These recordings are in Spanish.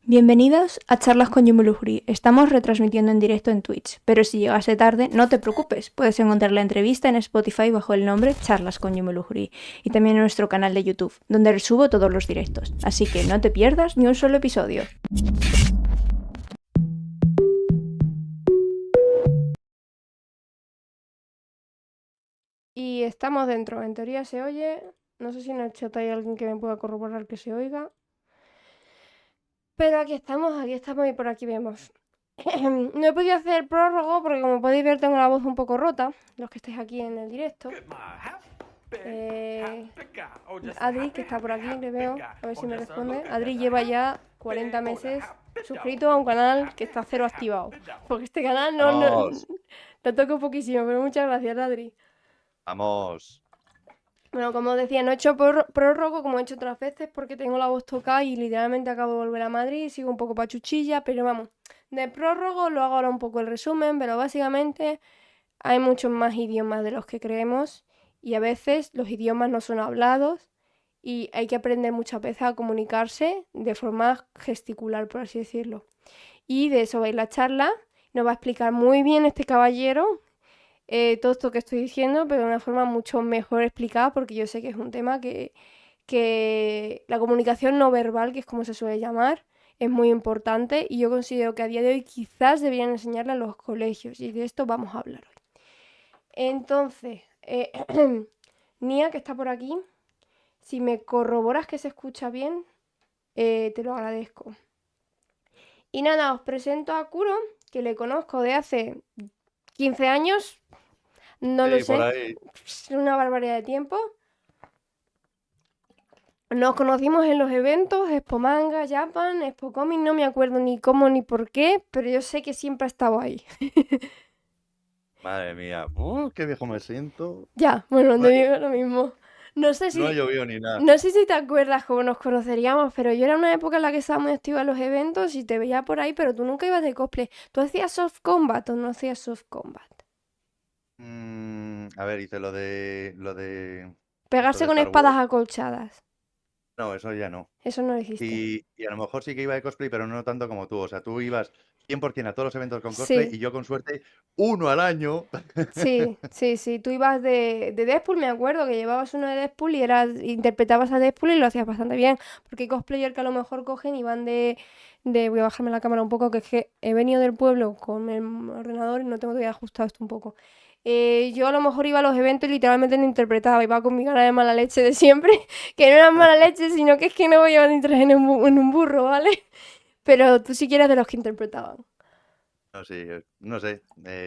Bienvenidos a Charlas con Yumulujri. Estamos retransmitiendo en directo en Twitch, pero si llegaste tarde, no te preocupes. Puedes encontrar la entrevista en Spotify bajo el nombre Charlas con Yumulujri y también en nuestro canal de YouTube, donde resubo todos los directos. Así que no te pierdas ni un solo episodio. Y estamos dentro. En teoría se oye. No sé si en el chat hay alguien que me pueda corroborar que se oiga. Pero aquí estamos y por aquí vemos. No he podido hacer prólogo porque, como podéis ver, tengo la voz un poco rota, los que estáis aquí en el directo. Adri, que está por aquí, le veo, a ver si me responde. Adri lleva ya 40 meses suscrito a un canal que está cero activado. Porque este canal no Vamos, lo toco poquísimo, pero muchas gracias, Adri. vamos. Bueno, como decía, no he hecho prórrogo como he hecho otras veces porque tengo la voz tocada y literalmente acabo de volver a Madrid, sigo un poco pachuchilla, pero vamos, de prórrogo lo hago ahora un poco el resumen, pero básicamente hay muchos más idiomas de los que creemos y a veces los idiomas no son hablados y hay que aprender muchas veces a comunicarse de forma gesticular, por así decirlo. Y de eso va a ir la charla, nos va a explicar muy bien este caballero todo esto que estoy diciendo, pero de una forma mucho mejor explicada, porque yo sé que es un tema que la comunicación no verbal, que es como se suele llamar, es muy importante y yo considero que a día de hoy quizás deberían enseñarla a los colegios y de esto vamos a hablar hoy. Entonces, Nia, que está por aquí, si me corroboras que se escucha bien, te lo agradezco. Y nada, os presento a Kuro, que le conozco de hace 15 años, no lo Sí, por sé, ahí. es una barbaridad de tiempo. Nos conocimos en los eventos, Expo Manga, Japan, Expo Comic, no me acuerdo ni cómo ni por qué, pero yo sé que siempre ha estado ahí. Madre mía. Qué viejo me siento. Ya, bueno, No te ha, digo lo mismo. No sé no ha si, llovido ni nada. no sé si te acuerdas cómo nos conoceríamos, pero yo era una época en la que estaba muy activa en los eventos y te veía por ahí, pero tú nunca ibas de cosplay. ¿Tú hacías soft combat o no hacías soft combat? A ver, hice lo de esto Pegarse de con Star Wars. espadas acolchadas. No, eso ya no. Eso no lo hiciste. Y a lo mejor sí que iba de cosplay, pero no tanto como tú. O sea, tú ibas 100% a todos los eventos con cosplay Sí, y yo con suerte uno al año. sí, sí, sí. Tú ibas de Deadpool, me acuerdo que llevabas uno de Deadpool y interpretabas a Deadpool y lo hacías bastante bien. Porque hay cosplayer que a lo mejor cogen y van voy a bajarme la cámara un poco, que es que he venido del pueblo con el ordenador y no tengo todavía ajustado esto un poco. Yo a lo mejor iba a los eventos y literalmente no interpretaba, iba con mi cara de mala leche de siempre, que no era mala leche, sino que es que no voy a entrar en un burro, ¿vale? Pero tú sí que eras de los que interpretaban. No, sí, no sé,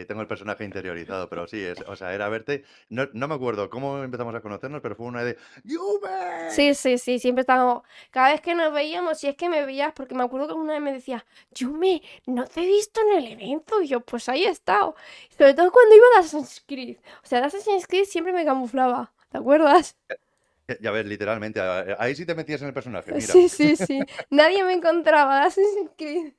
tengo el personaje interiorizado, pero sí, o sea, era verte. No, no me acuerdo cómo empezamos a conocernos, pero fue una de Sí, ¡Yume! sí, sí, siempre estábamos. Cada vez que nos veíamos, si es que me veías, porque me acuerdo que una vez me decías, Yume, no te he visto en el evento. Y yo, pues ahí he estado. Sobre todo cuando iba a Assassin's Creed. O sea, de Assassin's Creed siempre me camuflaba. ¿Te acuerdas? Ya ves, literalmente, ahí sí te metías en el personaje, mira. Sí, sí, sí. Nadie me encontraba de Assassin's Creed.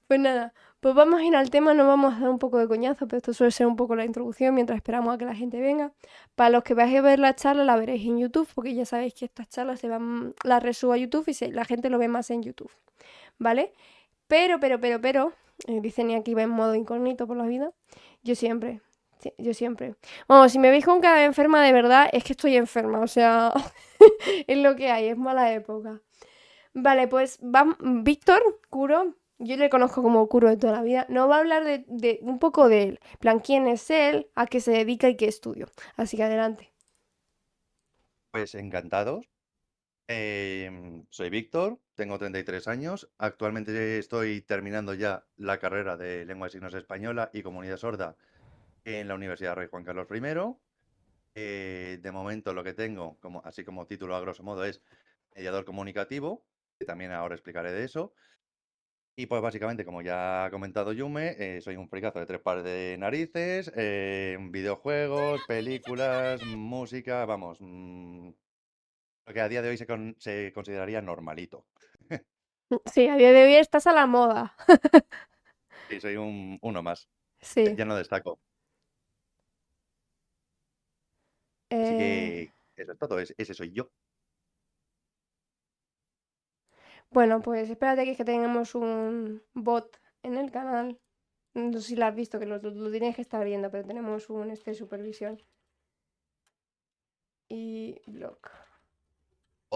Pues nada, pues vamos a ir al tema, nos vamos a dar un poco de coñazo, pero esto suele ser un poco la introducción mientras esperamos a que la gente venga. Para los que vais a ver la charla, la veréis en YouTube, porque ya sabéis que estas charlas las resubo a YouTube y la gente lo ve más en YouTube, ¿vale? Pero, dicen y aquí va en modo incógnito por la vida, yo siempre, sí, yo siempre. Bueno, si me veis con cara de enferma de verdad, es que estoy enferma, o sea, es lo que hay, es mala época. Vale, pues Víctor Curo, yo le conozco como Curo de toda la vida, nos va a hablar de un poco de él. En plan, quién es él, a qué se dedica y qué estudio. Así que adelante. Pues encantado. Soy Víctor, tengo 33 años. Actualmente estoy terminando ya la carrera de Lengua de Signos Española y Comunidad Sorda en la Universidad Rey Juan Carlos I. De momento lo que tengo, así como título a grosso modo, es mediador comunicativo, que también ahora explicaré de eso. Y pues básicamente, como ya ha comentado Yume, soy un fricazo de tres pares de narices, videojuegos, películas, música, vamos, lo que a día de hoy se consideraría normalito. Sí, a día de hoy estás a la moda. Sí, soy uno más. Sí. Ya no destaco. Así Eh, que eso es todo, ese soy yo. Bueno, pues espérate que es que tenemos un bot en el canal. No sé si lo has visto, que lo tienes que estar viendo, pero tenemos un supervisión. Y blog.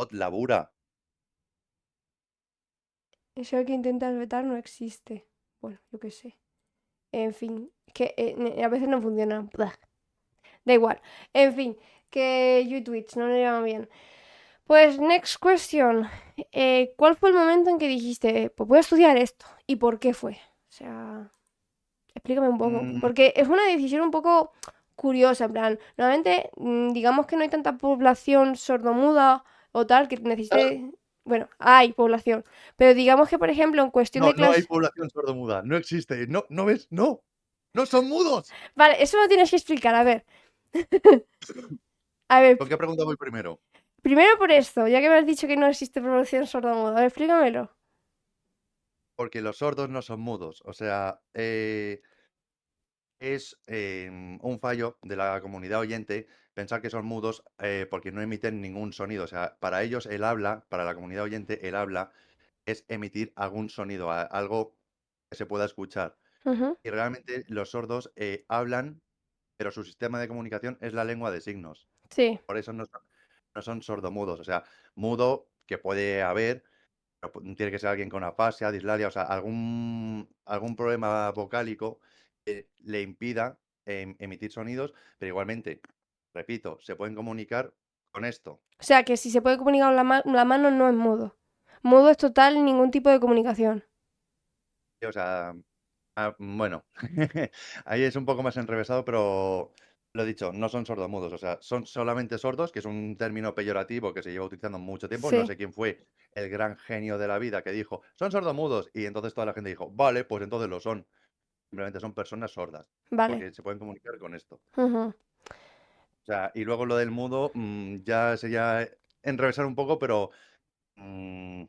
Ot labura. Eso que intentas vetar no existe. Bueno, yo qué sé. En fin, que a veces no funciona. Blah. Da igual. En fin, que YouTube no le llama bien. Pues, next question. ¿Cuál fue el momento en que dijiste, pues voy a estudiar esto? ¿Y por qué fue? O sea, explícame un poco. Mm, Porque es una decisión un poco curiosa, en plan, normalmente digamos que no hay tanta población sordomuda o tal que necesite... Bueno, hay población, pero digamos que, por ejemplo, en cuestión no, de no hay clase... población sordomuda, no existe. No, ¿no ves? No, no son mudos. Vale, eso lo tienes que explicar, a ver. A ver, ¿Con qué pregunta voy primero? primero por esto, ya que me has dicho que no existe población sordomuda, a ver, explícamelo. Porque los sordos no son mudos. O sea, es un fallo de la comunidad oyente pensar que son mudos porque no emiten ningún sonido. O sea, para ellos el habla, para la comunidad oyente, el habla es emitir algún sonido, algo que se pueda escuchar. Ujú. Y realmente los sordos hablan, pero su sistema de comunicación es la lengua de signos. Sí, Por eso no son sordomudos. O sea, mudo que puede haber, pero tiene que ser alguien con afasia, dislalia, o sea, algún problema vocálico que le impida emitir sonidos, pero igualmente, repito, se pueden comunicar con esto. o sea que si se puede comunicar con la mano no es mudo. Mudo es total ningún tipo de comunicación. O sea, bueno, ahí es un poco más enrevesado, pero lo dicho, no son sordomudos, o sea, son solamente sordos, que es un término peyorativo que se lleva utilizando mucho tiempo. No Sí, sé quién fue el gran genio de la vida que dijo, son sordomudos, y entonces toda la gente dijo, vale, pues entonces lo son. Simplemente son personas sordas, vale. porque se pueden comunicar con esto. Ujú. O sea, y luego lo del mudo, ya sería enrevesar un poco, pero... mm,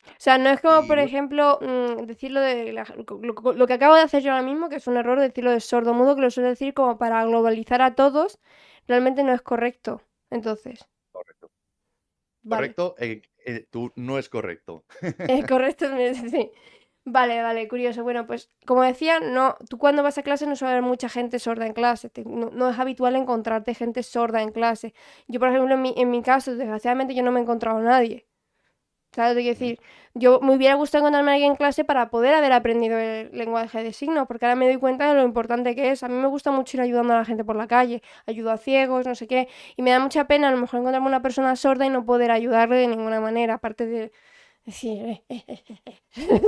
O sea, no es como, y por ejemplo, decirlo de lo que acabo de hacer yo ahora mismo, que es un error decirlo de sordo-mudo, que lo suelo decir como para globalizar a todos, realmente no es correcto. Entonces, correcto. vale. Correcto, tú no es correcto. Correcto, sí. Vale, vale, curioso. Bueno, pues como decía, no, tú cuando vas a clase no suele haber mucha gente sorda en clase. No, no es habitual encontrarte gente sorda en clase. Yo, por ejemplo, en mi caso, desgraciadamente, yo no me he encontrado a nadie. ¿Sabes lo que quiero Ujú. decir? Yo me hubiera gustado encontrarme a alguien en clase para poder haber aprendido el lenguaje de signos, porque ahora me doy cuenta de lo importante que es. A mí me gusta mucho ir ayudando a la gente por la calle, ayudo a ciegos, no sé qué, y me da mucha pena a lo mejor encontrarme una persona sorda y no poder ayudarle de ninguna manera, aparte de decir,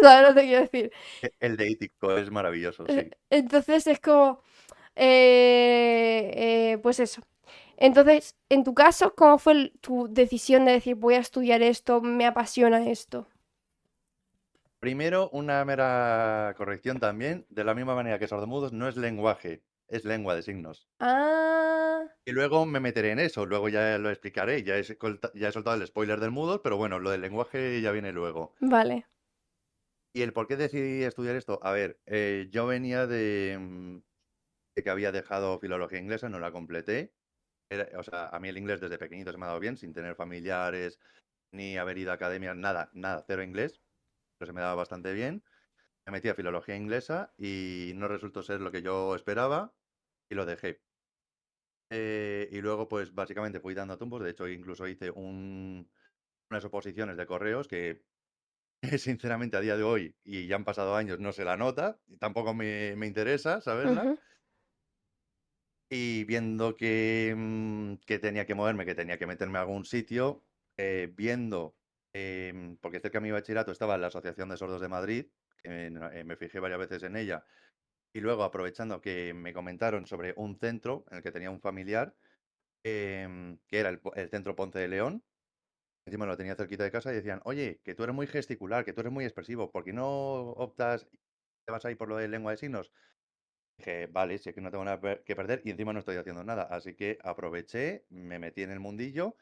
¿sabes lo que quiero decir? El de Ítico es maravilloso, sí. Entonces es como, pues eso. Entonces, en tu caso, ¿cómo fue tu decisión de decir voy a estudiar esto, me apasiona esto? Primero, una mera corrección también. De la misma manera que sordomudos no es lenguaje, es lengua de signos. Ah, Y luego me meteré en eso, luego ya lo explicaré. Ya he soltado el spoiler del mudo, pero bueno, lo del lenguaje ya viene luego. vale. ¿Y el por qué decidí estudiar esto? A ver, yo venía de que había dejado filología inglesa, no la completé. O sea, a mí el inglés desde pequeñito se me ha dado bien, sin tener familiares, ni haber ido a academia, nada, nada, cero inglés, pero se me daba bastante bien. Me metí a filología inglesa y no resultó ser lo que yo esperaba y lo dejé. Y luego, pues básicamente fui dando tumbos. De hecho, incluso hice unas oposiciones de correos que, sinceramente, a día de hoy, y ya han pasado años, no se la nota, y tampoco me interesa saberla. Ujú, Y viendo que tenía que moverme, que tenía que meterme a algún sitio, viendo, porque cerca de mi bachillerato estaba la Asociación de Sordos de Madrid, que me fijé varias veces en ella. Y luego, aprovechando que me comentaron sobre un centro en el que tenía un familiar, que era el Centro Ponce de León, encima lo tenía cerquita de casa, y decían, oye, que tú eres muy gesticular, que tú eres muy expresivo, ¿por qué no optas, te vas ahí por lo de lengua de signos? Dije, vale, si es que no tengo nada que perder y encima no estoy haciendo nada. Así que aproveché, me metí en el mundillo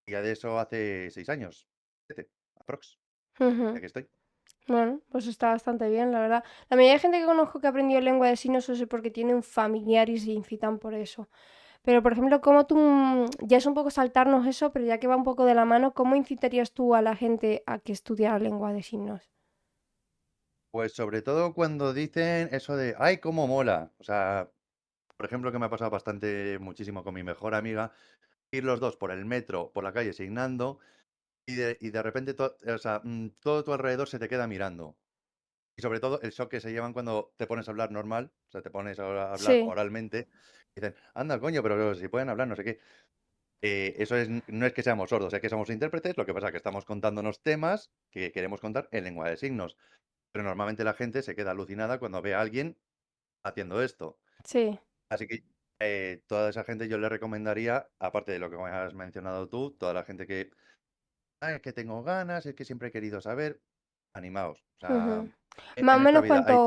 y ya de eso hace 6 años, 7, aprox, ujú. ya que estoy. Bueno, pues está bastante bien, la verdad. La mayoría de gente que conozco que ha aprendido lengua de signos es porque tiene un familiar y se incitan por eso. Pero, por ejemplo, ¿cómo tú, ya es un poco saltarnos eso, pero ya que va un poco de la mano, ¿cómo incitarías tú a la gente a que estudiara lengua de signos? Pues sobre todo cuando dicen eso de, ay, cómo mola. O sea, por ejemplo, que me ha pasado bastante muchísimo con mi mejor amiga, ir los dos por el metro, por la calle signando, y de repente o sea, todo tu alrededor se te queda mirando. Y sobre todo el shock que se llevan cuando te pones a hablar normal, o sea, te pones a hablar Sí, oralmente, y dicen, anda, coño, pero si pueden hablar, no sé qué. Eso es, no es que seamos sordos, es que somos intérpretes, lo que pasa es que estamos contándonos temas que queremos contar en lengua de signos. Pero normalmente la gente se queda alucinada cuando ve a alguien haciendo esto. sí. Así que toda esa gente yo le recomendaría, aparte de lo que me has mencionado tú, toda la gente que, "Ah, es que tengo ganas, es que siempre he querido saber, animaos. O sea, Ujú. Más o en esta menos vida hay...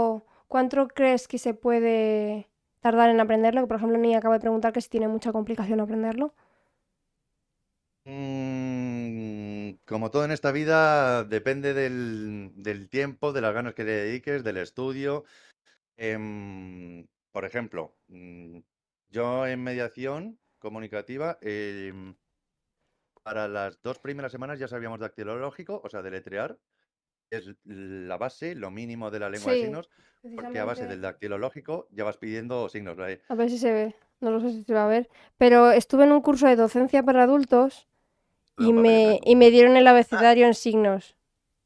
cuánto crees que se puede tardar en aprenderlo, que por ejemplo ni acabo de preguntar que si tiene mucha complicación aprenderlo. Como todo en esta vida, depende del tiempo, de las ganas que le dediques, del estudio. Por ejemplo, yo en mediación comunicativa, para las 2 primeras semanas ya sabíamos dactilológico, o sea, deletrear, es la base, lo mínimo de la lengua de Sí, signos, porque a base precisamente. del dactilológico ya vas pidiendo signos. A ver si se ve. No lo sé si se va a ver. Pero estuve en un curso de docencia para adultos Veo un papel en blanco. y me dieron el Ah, abecedario en signos.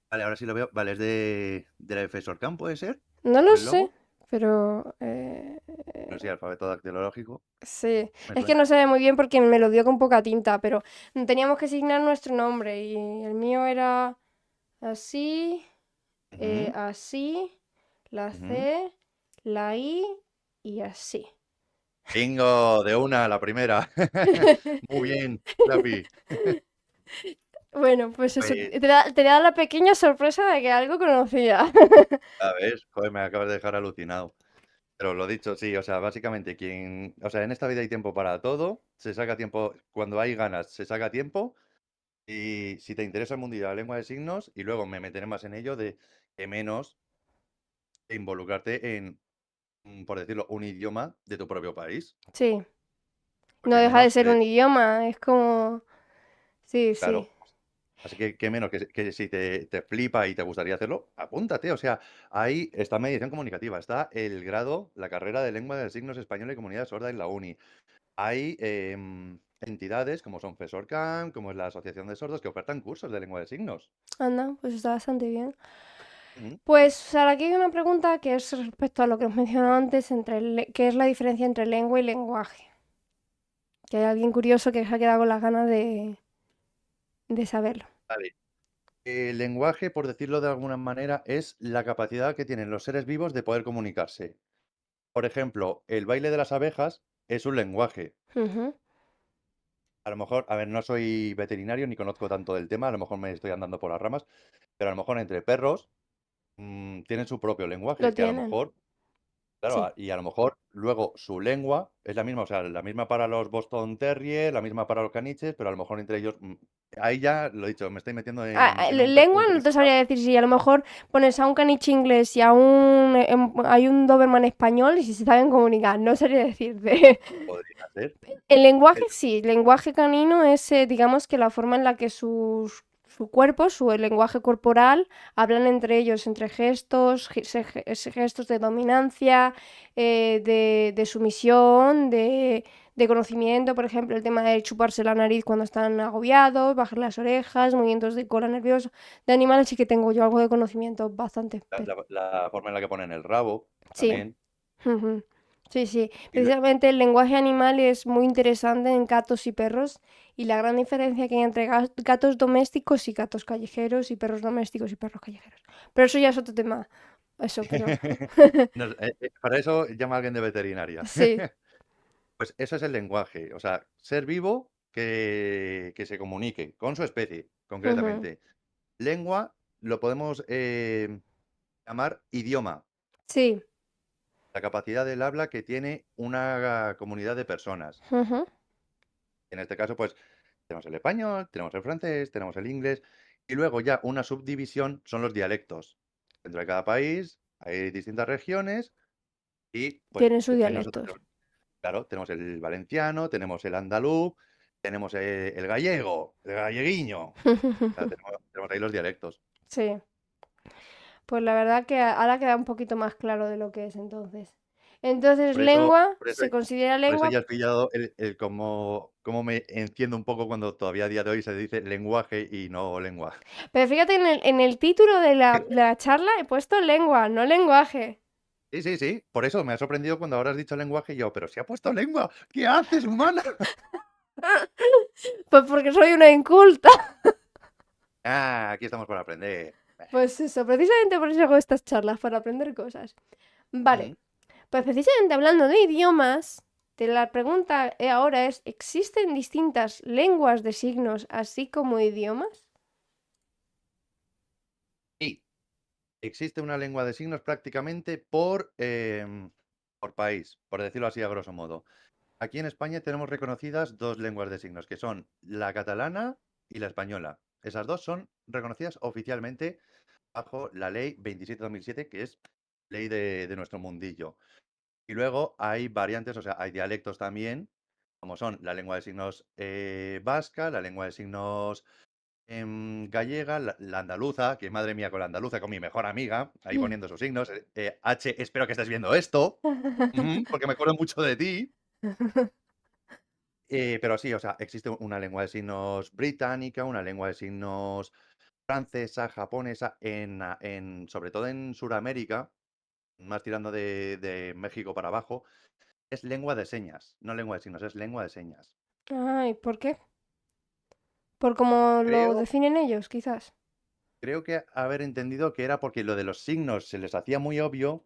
vale, ahora sí lo veo. Vale, es de la FESORCAM, ¿puede ser? No ¿Por lo el sé, logo? pero No sé, alfabeto dactilológico. sí. Me Es que suena. no se ve muy bien porque me lo dio con poca tinta, pero teníamos que asignar nuestro nombre y el mío era así, Ujú, así, la ujú. C, la I y así. Bingo, de una, la primera. Muy bien, Lapi. Bueno, pues eso, Pues, te da la pequeña sorpresa de que algo conocía. a ver, joder, me acabas de dejar alucinado. Pero lo dicho, sí, o sea, básicamente o sea, en esta vida hay tiempo para todo, se saca tiempo, cuando hay ganas, se saca tiempo, y si te interesa el mundillo de la lengua de signos, y luego me meteré más en ello de que menos involucrarte en, por decirlo, un idioma de tu propio país, Sí, no porque deja de menos, ser un idioma, es como... Sí, sí. claro, así que menos que si te flipa y te gustaría hacerlo, apúntate, o sea, ahí está mediación comunicativa, está el grado, la carrera de lengua de signos española y comunidad sorda en la uni. Hay entidades como son FESORCAM, como es la Asociación de Sordos, que ofertan cursos de lengua de signos. Anda, pues está bastante bien. Ujú. Pues ahora aquí hay una pregunta que es respecto a lo que os mencionaba antes, ¿qué es la diferencia entre lengua y lenguaje? Que hay alguien curioso que se ha quedado con las ganas de saberlo. Vale. El lenguaje, por decirlo de alguna manera, es la capacidad que tienen los seres vivos de poder comunicarse. Por ejemplo, el baile de las abejas es un lenguaje. Ujú. A lo mejor, a ver, no soy veterinario ni conozco tanto del tema, a lo mejor me estoy andando por las ramas, pero a lo mejor entre perros tienen su propio Lo lenguaje, que a lo tienen, mejor, claro, sí. y a lo mejor luego su lengua es la misma, o sea, la misma para los Boston Terrier, la misma para los caniches, pero a lo mejor entre ellos, ahí ya lo he dicho, me estoy metiendo en un terreno Lengua un no te poquito sabría decir si a lo mejor pones a un caniche inglés y a hay un Doberman español y si se saben comunicar, no sabría decirte. podría ser. El lenguaje Pero, sí, el lenguaje canino es, digamos que la forma en la que su cuerpo, el lenguaje corporal, hablan entre ellos, entre gestos, gestos de dominancia, de sumisión, de conocimiento, por ejemplo, el tema de chuparse la nariz cuando están agobiados, bajar las orejas, movimientos de cola nerviosa. De animales sí que tengo yo algo de conocimiento, bastante, la, pero la forma en la que ponen el rabo sí. también. Ujú. Sí, sí. Y lue- Precisamente el lenguaje animal es muy interesante en gatos y perros y la gran diferencia que hay entre gatos domésticos y gatos callejeros y perros domésticos y perros callejeros. Pero eso ya es otro tema. Eso, pero No, para eso llama a alguien de veterinaria. sí. Pues eso es el lenguaje, o sea, ser vivo que se comunique con su especie, Ujú. concretamente. Lengua lo podemos llamar idioma, Sí. la capacidad del habla que tiene una comunidad de personas. Ujú. En este caso, pues tenemos el español, tenemos el francés, tenemos el inglés, y luego ya una subdivisión son los dialectos. Dentro de cada país hay distintas regiones y pues Tienen sus nosotros dialectos. Claro, tenemos el valenciano, tenemos el andaluz, tenemos el gallego, el galleguiño. O sea, tenemos ahí los dialectos. Sí, pues la verdad que ahora queda un poquito más claro de lo que es entonces. Entonces, Por eso, lengua, por eso, se considera por eso lengua. ya has pillado el cómo me enciendo un poco cuando todavía a día de hoy se dice lenguaje y no lengua. Pero fíjate, en el título de la charla he puesto lengua, no lenguaje. Sí, sí, sí. Por eso me ha sorprendido cuando ahora has dicho lenguaje y yo, pero si ha puesto lengua, ¿qué haces, humana? Pues porque soy una inculta. Ah, aquí estamos para aprender. Pues eso, precisamente por eso hago estas charlas, para aprender cosas. Vale, Mm, pues precisamente hablando de idiomas, la pregunta ahora es, ¿existen distintas lenguas de signos así como idiomas? Y existe una lengua de signos prácticamente por país, por decirlo así a grosso modo. Aquí en España tenemos reconocidas dos lenguas de signos, que son la catalana y la española. Esas dos son reconocidas oficialmente bajo la ley 27/2007, que es ley de nuestro mundillo. Y luego hay variantes, o sea, hay dialectos también, como son la lengua de signos vasca, la lengua de signos gallega, la andaluza, que madre mía con la andaluza, con mi mejor amiga, ahí poniendo sus signos. H, espero que estés viendo esto, porque me acuerdo mucho de ti. Pero sí, o sea, existe una lengua de signos británica, una lengua de signos francesa, japonesa, sobre todo en Sudamérica, más tirando de México para abajo, es lengua de señas, no lengua de signos, es lengua de señas. Ay, ¿por qué? Por cómo lo Creo, definen ellos, quizás. creo que haber entendido que era porque lo de los signos se les hacía muy obvio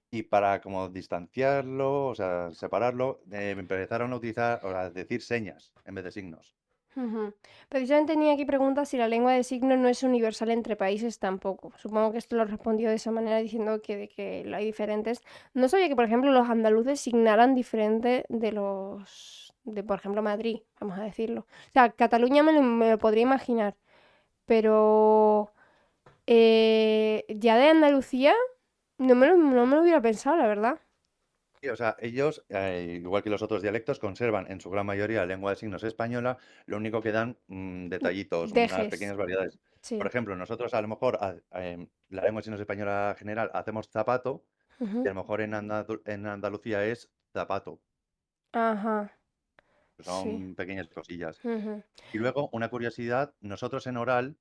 y para como distanciarlo, o sea, separarlo, empezaron a utilizar, o a decir señas en vez de signos. Ujú. Precisamente tenía aquí preguntas si la lengua de signos no es universal entre países tampoco. Supongo que esto lo respondió de esa manera diciendo que hay diferentes. No sabía que, por ejemplo, los andaluces signaran diferente de, por ejemplo, Madrid, vamos a decirlo. O sea, Cataluña me lo podría imaginar, pero ya de Andalucía no me lo hubiera pensado, la verdad. Sí, o sea, ellos, igual que los otros dialectos, conservan en su gran mayoría la lengua de signos española, lo único que dan detallitos, unas Dejes, pequeñas variedades. Por sí. ejemplo, nosotros a lo mejor, la lengua de signos española general, hacemos zapato, y Ujú. a lo mejor en Andalucía es zapato. Ajá, sí. Son pequeñas cosillas. Ujú. Y luego, una curiosidad, nosotros en oral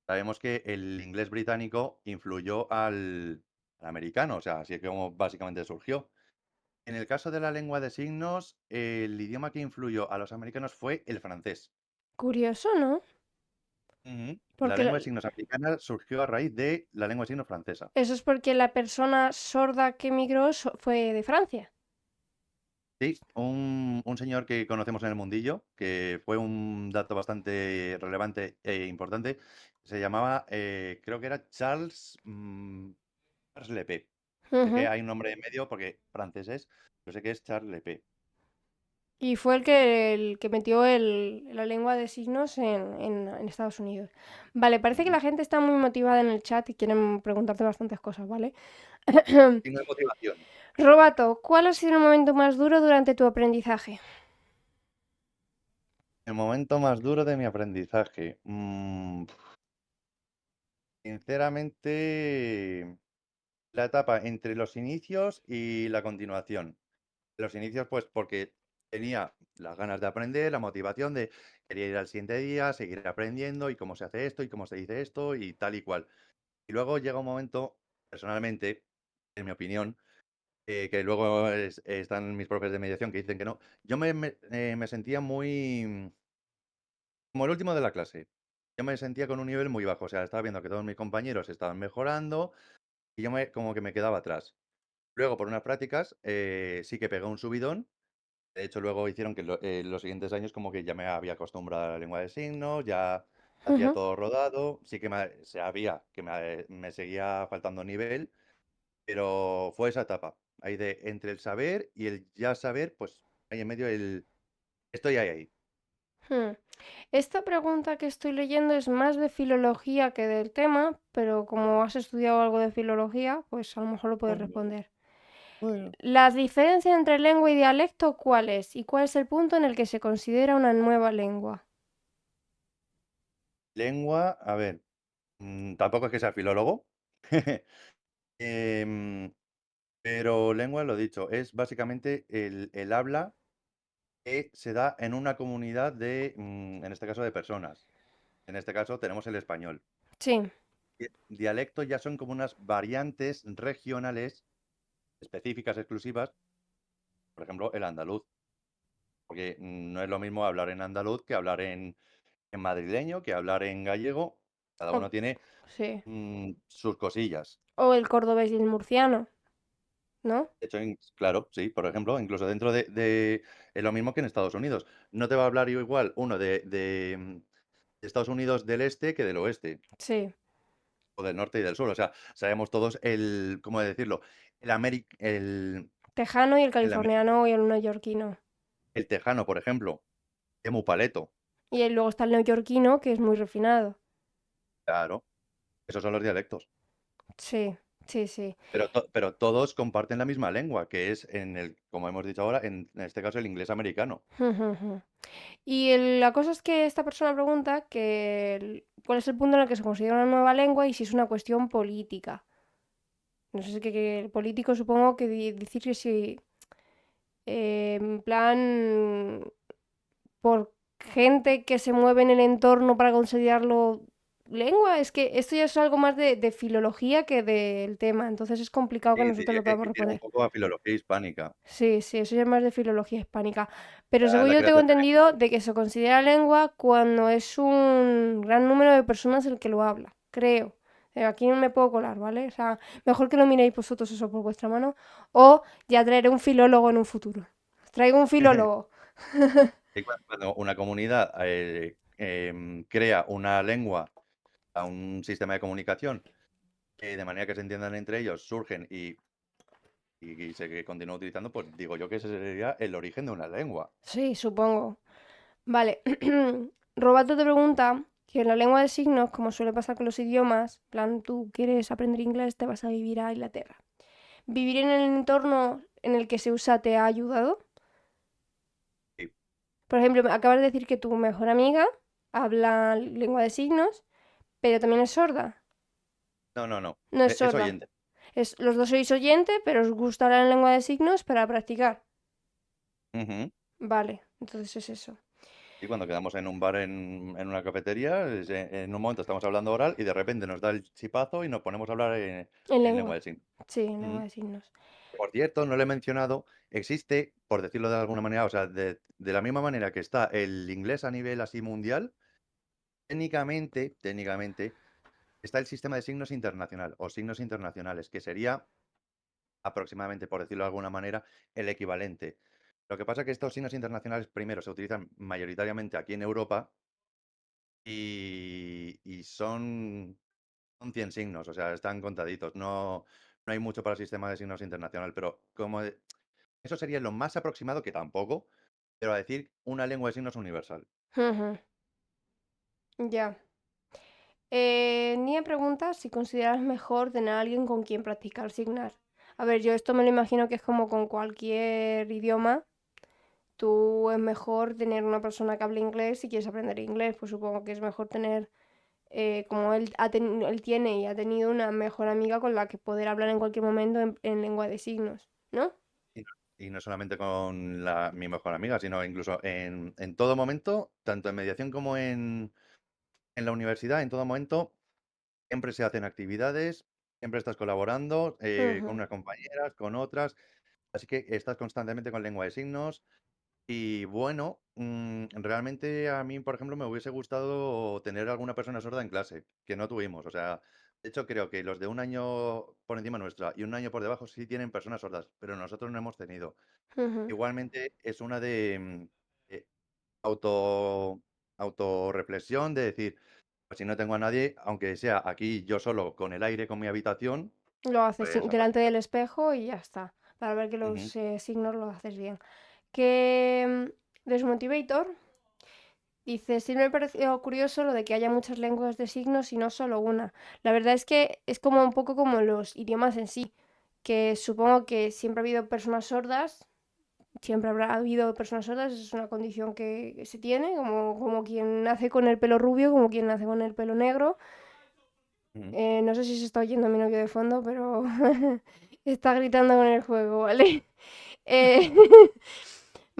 sabemos que el inglés británico influyó al americano, o sea, así es como básicamente surgió. En el caso de la lengua de signos, el idioma que influyó a los americanos fue el francés. Curioso, ¿no? Ujú. La Porque lengua de signos americana surgió a raíz de la lengua de signos francesa. eso es porque la persona sorda que emigró fue de Francia. Sí, un señor que conocemos en el mundillo, que fue un dato bastante relevante e importante, se llamaba, creo que era Charles Lepé. Sé que Ujú. hay un nombre en medio porque francés es, pero sé que es Charles Lepé. Y fue el que metió la lengua de signos en Estados Unidos. Vale, parece que Ujú. la gente está muy motivada en el chat y quieren preguntarte bastantes cosas, ¿vale? Signo de motivación. Robato, ¿cuál ha sido el momento más duro durante tu aprendizaje? El momento más duro de mi aprendizaje. Sinceramente, la etapa entre los inicios y la continuación. Los inicios, pues porque tenía las ganas de aprender, la motivación de quería ir al siguiente día, seguir aprendiendo y cómo se hace esto y cómo se dice esto y tal y cual. Y luego llega un momento, personalmente, en mi opinión, que luego están mis profes de mediación que dicen que no. Yo me sentía muy como el último de la clase. Yo me sentía con un nivel muy bajo, o sea, estaba viendo que todos mis compañeros estaban mejorando y como que me quedaba atrás. Luego, por unas prácticas, sí que pegué un subidón. De hecho, luego hicieron que los siguientes años como que ya me había acostumbrado a la lengua de signos, ya hacía Ujú. todo rodado. Sí que sabía que me seguía faltando nivel, pero fue esa etapa. Ahí entre el saber y el ya saber, pues ahí en medio estoy ahí. Hmm. Esta pregunta que estoy leyendo es más de filología que del tema, pero como has estudiado algo de filología, pues a lo mejor lo puedes Bueno, responder. Bueno. La diferencia entre lengua y dialecto, ¿cuál es? ¿Y cuál es el punto en el que se considera una nueva lengua? Lengua, a ver, tampoco es que sea filólogo, em, pero lengua, lo dicho, es básicamente el habla que se da en una comunidad de, en este caso, de personas. En este caso tenemos el español. Sí, Dialectos ya son como unas variantes regionales específicas, exclusivas, por ejemplo, el andaluz, porque no es lo mismo hablar en andaluz que hablar en madrileño, que hablar en gallego. Cada o, uno tiene sí. sus cosillas. O el cordobés y el murciano, ¿no? De hecho, claro, sí, por ejemplo, incluso dentro es lo mismo que en Estados Unidos. No te va a hablar igual uno de Estados Unidos del este que del oeste, Sí. o del norte y del sur. O sea, sabemos todos ¿cómo decirlo? El, Tejano y el el, ame- californiano y el neoyorquino. el tejano, por ejemplo, es muy paleto. Y luego está el neoyorquino, que es muy refinado. Claro, esos son los dialectos. Sí, sí, sí. Pero todos comparten la misma lengua, que es como hemos dicho ahora, en este caso el inglés americano. Y la cosa es que esta persona pregunta cuál es el punto en el que se considera una nueva lengua y si es una cuestión política. No sé si que el político supongo que decir que si en plan por gente que se mueve en el entorno para considerarlo lengua. Es que esto ya es algo más de filología que del tema, entonces es complicado que Y nosotros diría lo podamos que tiene un responder. poco a filología hispánica. Sí, sí, eso ya es más de filología hispánica. Pero según La yo tengo creación de entendido lenguas. de que se considera lengua cuando es un gran número de personas el que lo habla, creo. Aquí no me puedo colar, ¿vale? O sea, mejor que lo miréis vosotros eso por vuestra mano. O ya traeré un filólogo en un futuro. Os traigo un filólogo. Y cuando una comunidad crea una lengua, a un sistema de comunicación, de manera que se entiendan entre ellos, surgen y se continúa utilizando, pues digo yo que ese sería el origen de una lengua. Sí, supongo. Vale. Roberto te pregunta que en la lengua de signos, como suele pasar con los idiomas, en plan, tú quieres aprender inglés, te vas a vivir a Inglaterra. ¿Vivir en el entorno en el que se usa te ha ayudado? Sí. Por ejemplo, acabas de decir que tu mejor amiga habla lengua de signos, pero también es sorda. No, no, no. No es Es sorda. oyente. Los dos sois oyente, pero os gusta hablar en lengua de signos para practicar. Ujú. Vale, entonces es eso. Y cuando quedamos en un bar, en una cafetería, en un momento estamos hablando oral y de repente nos da el chipazo y nos ponemos a hablar En en lengua lengua. de signos. Sí, en lengua Ujú. de signos. Por cierto, no lo he mencionado, existe, por decirlo de alguna manera, o sea, de la misma manera que está el inglés a nivel así mundial, técnicamente, está el sistema de signos internacional o signos internacionales, que sería aproximadamente, por decirlo de alguna manera, el equivalente. Lo que pasa es que estos signos internacionales, primero, se utilizan mayoritariamente aquí en Europa y son 100 signos, o sea, están contaditos. No, no hay mucho para el sistema de signos internacional, pero eso sería lo más aproximado, que tampoco, pero a decir una lengua de signos universal. Ujú, ya. Nia pregunta si consideras mejor tener a alguien con quien practicar signar. A ver, yo esto me lo imagino que es como con cualquier idioma. Tú es mejor tener una persona que hable inglés si quieres aprender inglés. Pues supongo que es mejor tener, como él tiene y ha tenido una mejor amiga con la que poder hablar en cualquier momento en lengua de signos, ¿no? Y no solamente con mi mejor amiga, sino incluso en todo momento, tanto en mediación como en la universidad, en todo momento, siempre se hacen actividades, siempre estás colaborando con Ujú, unas compañeras, con otras, así que estás constantemente con lengua de signos. Y bueno, realmente a mí, por ejemplo, me hubiese gustado tener alguna persona sorda en clase, que no tuvimos. O sea, de hecho creo que los de un año por encima nuestra y un año por debajo sí tienen personas sordas, pero nosotros no hemos tenido. ujú, Igualmente es una de auto, autorreflexión, de decir, pues si no tengo a nadie, aunque sea aquí yo solo con el aire, con mi habitación, lo haces pues a delante practicar. del espejo y ya está. Para ver que Ujú. los signos lo haces bien. Que Desmotivator dice, sí me pareció curioso lo de que haya muchas lenguas de signos y no solo una. La verdad es que es como un poco como los idiomas en sí. que supongo que siempre ha habido personas sordas, siempre habrá habido personas sordas, es una condición que se tiene, como quien nace con el pelo rubio, como quien nace con el pelo negro. Ujú. No sé si se está oyendo a mi novio de fondo, pero está gritando con el juego, ¿vale? Eh,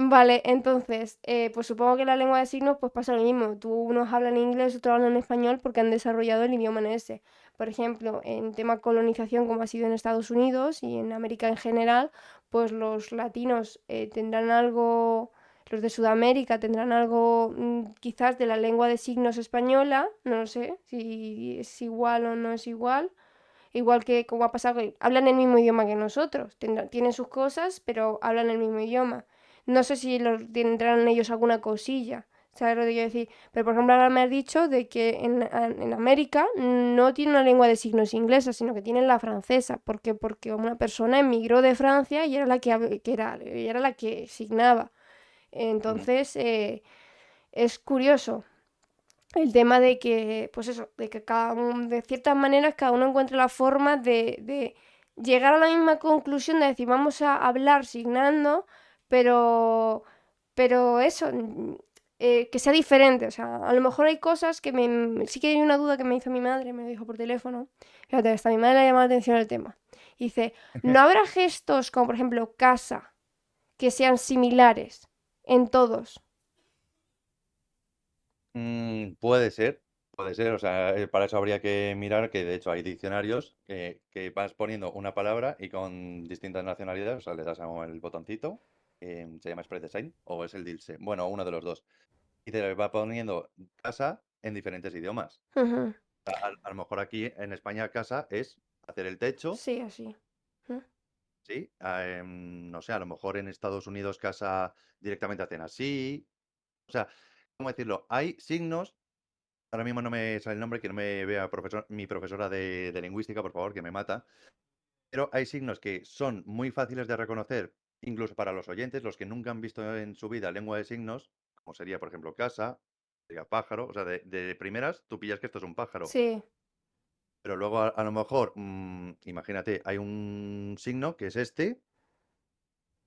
Vale, entonces, pues supongo que la lengua de signos pues pasa lo mismo. Tú unos hablan inglés, otros hablan español porque han desarrollado el idioma en ese. Por ejemplo, en tema colonización, como ha sido en Estados Unidos y en América en general, pues los latinos tendrán algo, los de Sudamérica tendrán algo quizás de la lengua de signos española, no lo sé si es igual o no es igual. Igual que como ha pasado, que hablan el mismo idioma que nosotros. Tienen sus cosas, pero hablan el mismo idioma. No sé si tendrán ellos alguna cosilla. ¿Sabes lo que quiero decir? Pero por ejemplo, ahora me has dicho de que en América no tiene una lengua de signos inglesa, sino que tienen la francesa. ¿Por qué? Porque una persona emigró de Francia y era la era la que signaba. Ujú. Entonces, es curioso el tema de que, pues eso, de que de ciertas maneras cada uno encuentre la forma de llegar a la misma conclusión de decir vamos a hablar signando, pero, pero eso, que sea diferente. O sea, a lo mejor hay cosas que sí que hay una duda que me hizo mi madre, me lo dijo por teléfono. Fíjate, hasta a mi madre le ha llamado la atención el tema. Dice, ¿no habrá gestos como por ejemplo casa que sean similares en todos? Puede ser, o sea, para eso habría que mirar que de hecho hay diccionarios que vas poniendo una palabra y con distintas nacionalidades, o sea, le das a el botoncito, se llama Spread Design o es el DILSE, bueno, uno de los dos, y te va poniendo casa en diferentes idiomas. Ujú. A lo mejor aquí en España casa es hacer el techo, Sí, así. Ujú. ¿sí? No sé, a lo mejor en Estados Unidos casa directamente hacen así, o sea, ¿cómo decirlo? Hay signos. Ahora mismo no me sale el nombre, que no me vea mi profesora de lingüística, por favor, que me mata. Pero hay signos que son muy fáciles de reconocer, incluso para los oyentes, los que nunca han visto en su vida lengua de signos, como sería, por ejemplo, casa, sería pájaro. O sea, de primeras tú pillas que esto es un pájaro. Sí, Pero luego a lo mejor, imagínate, hay un signo que es este,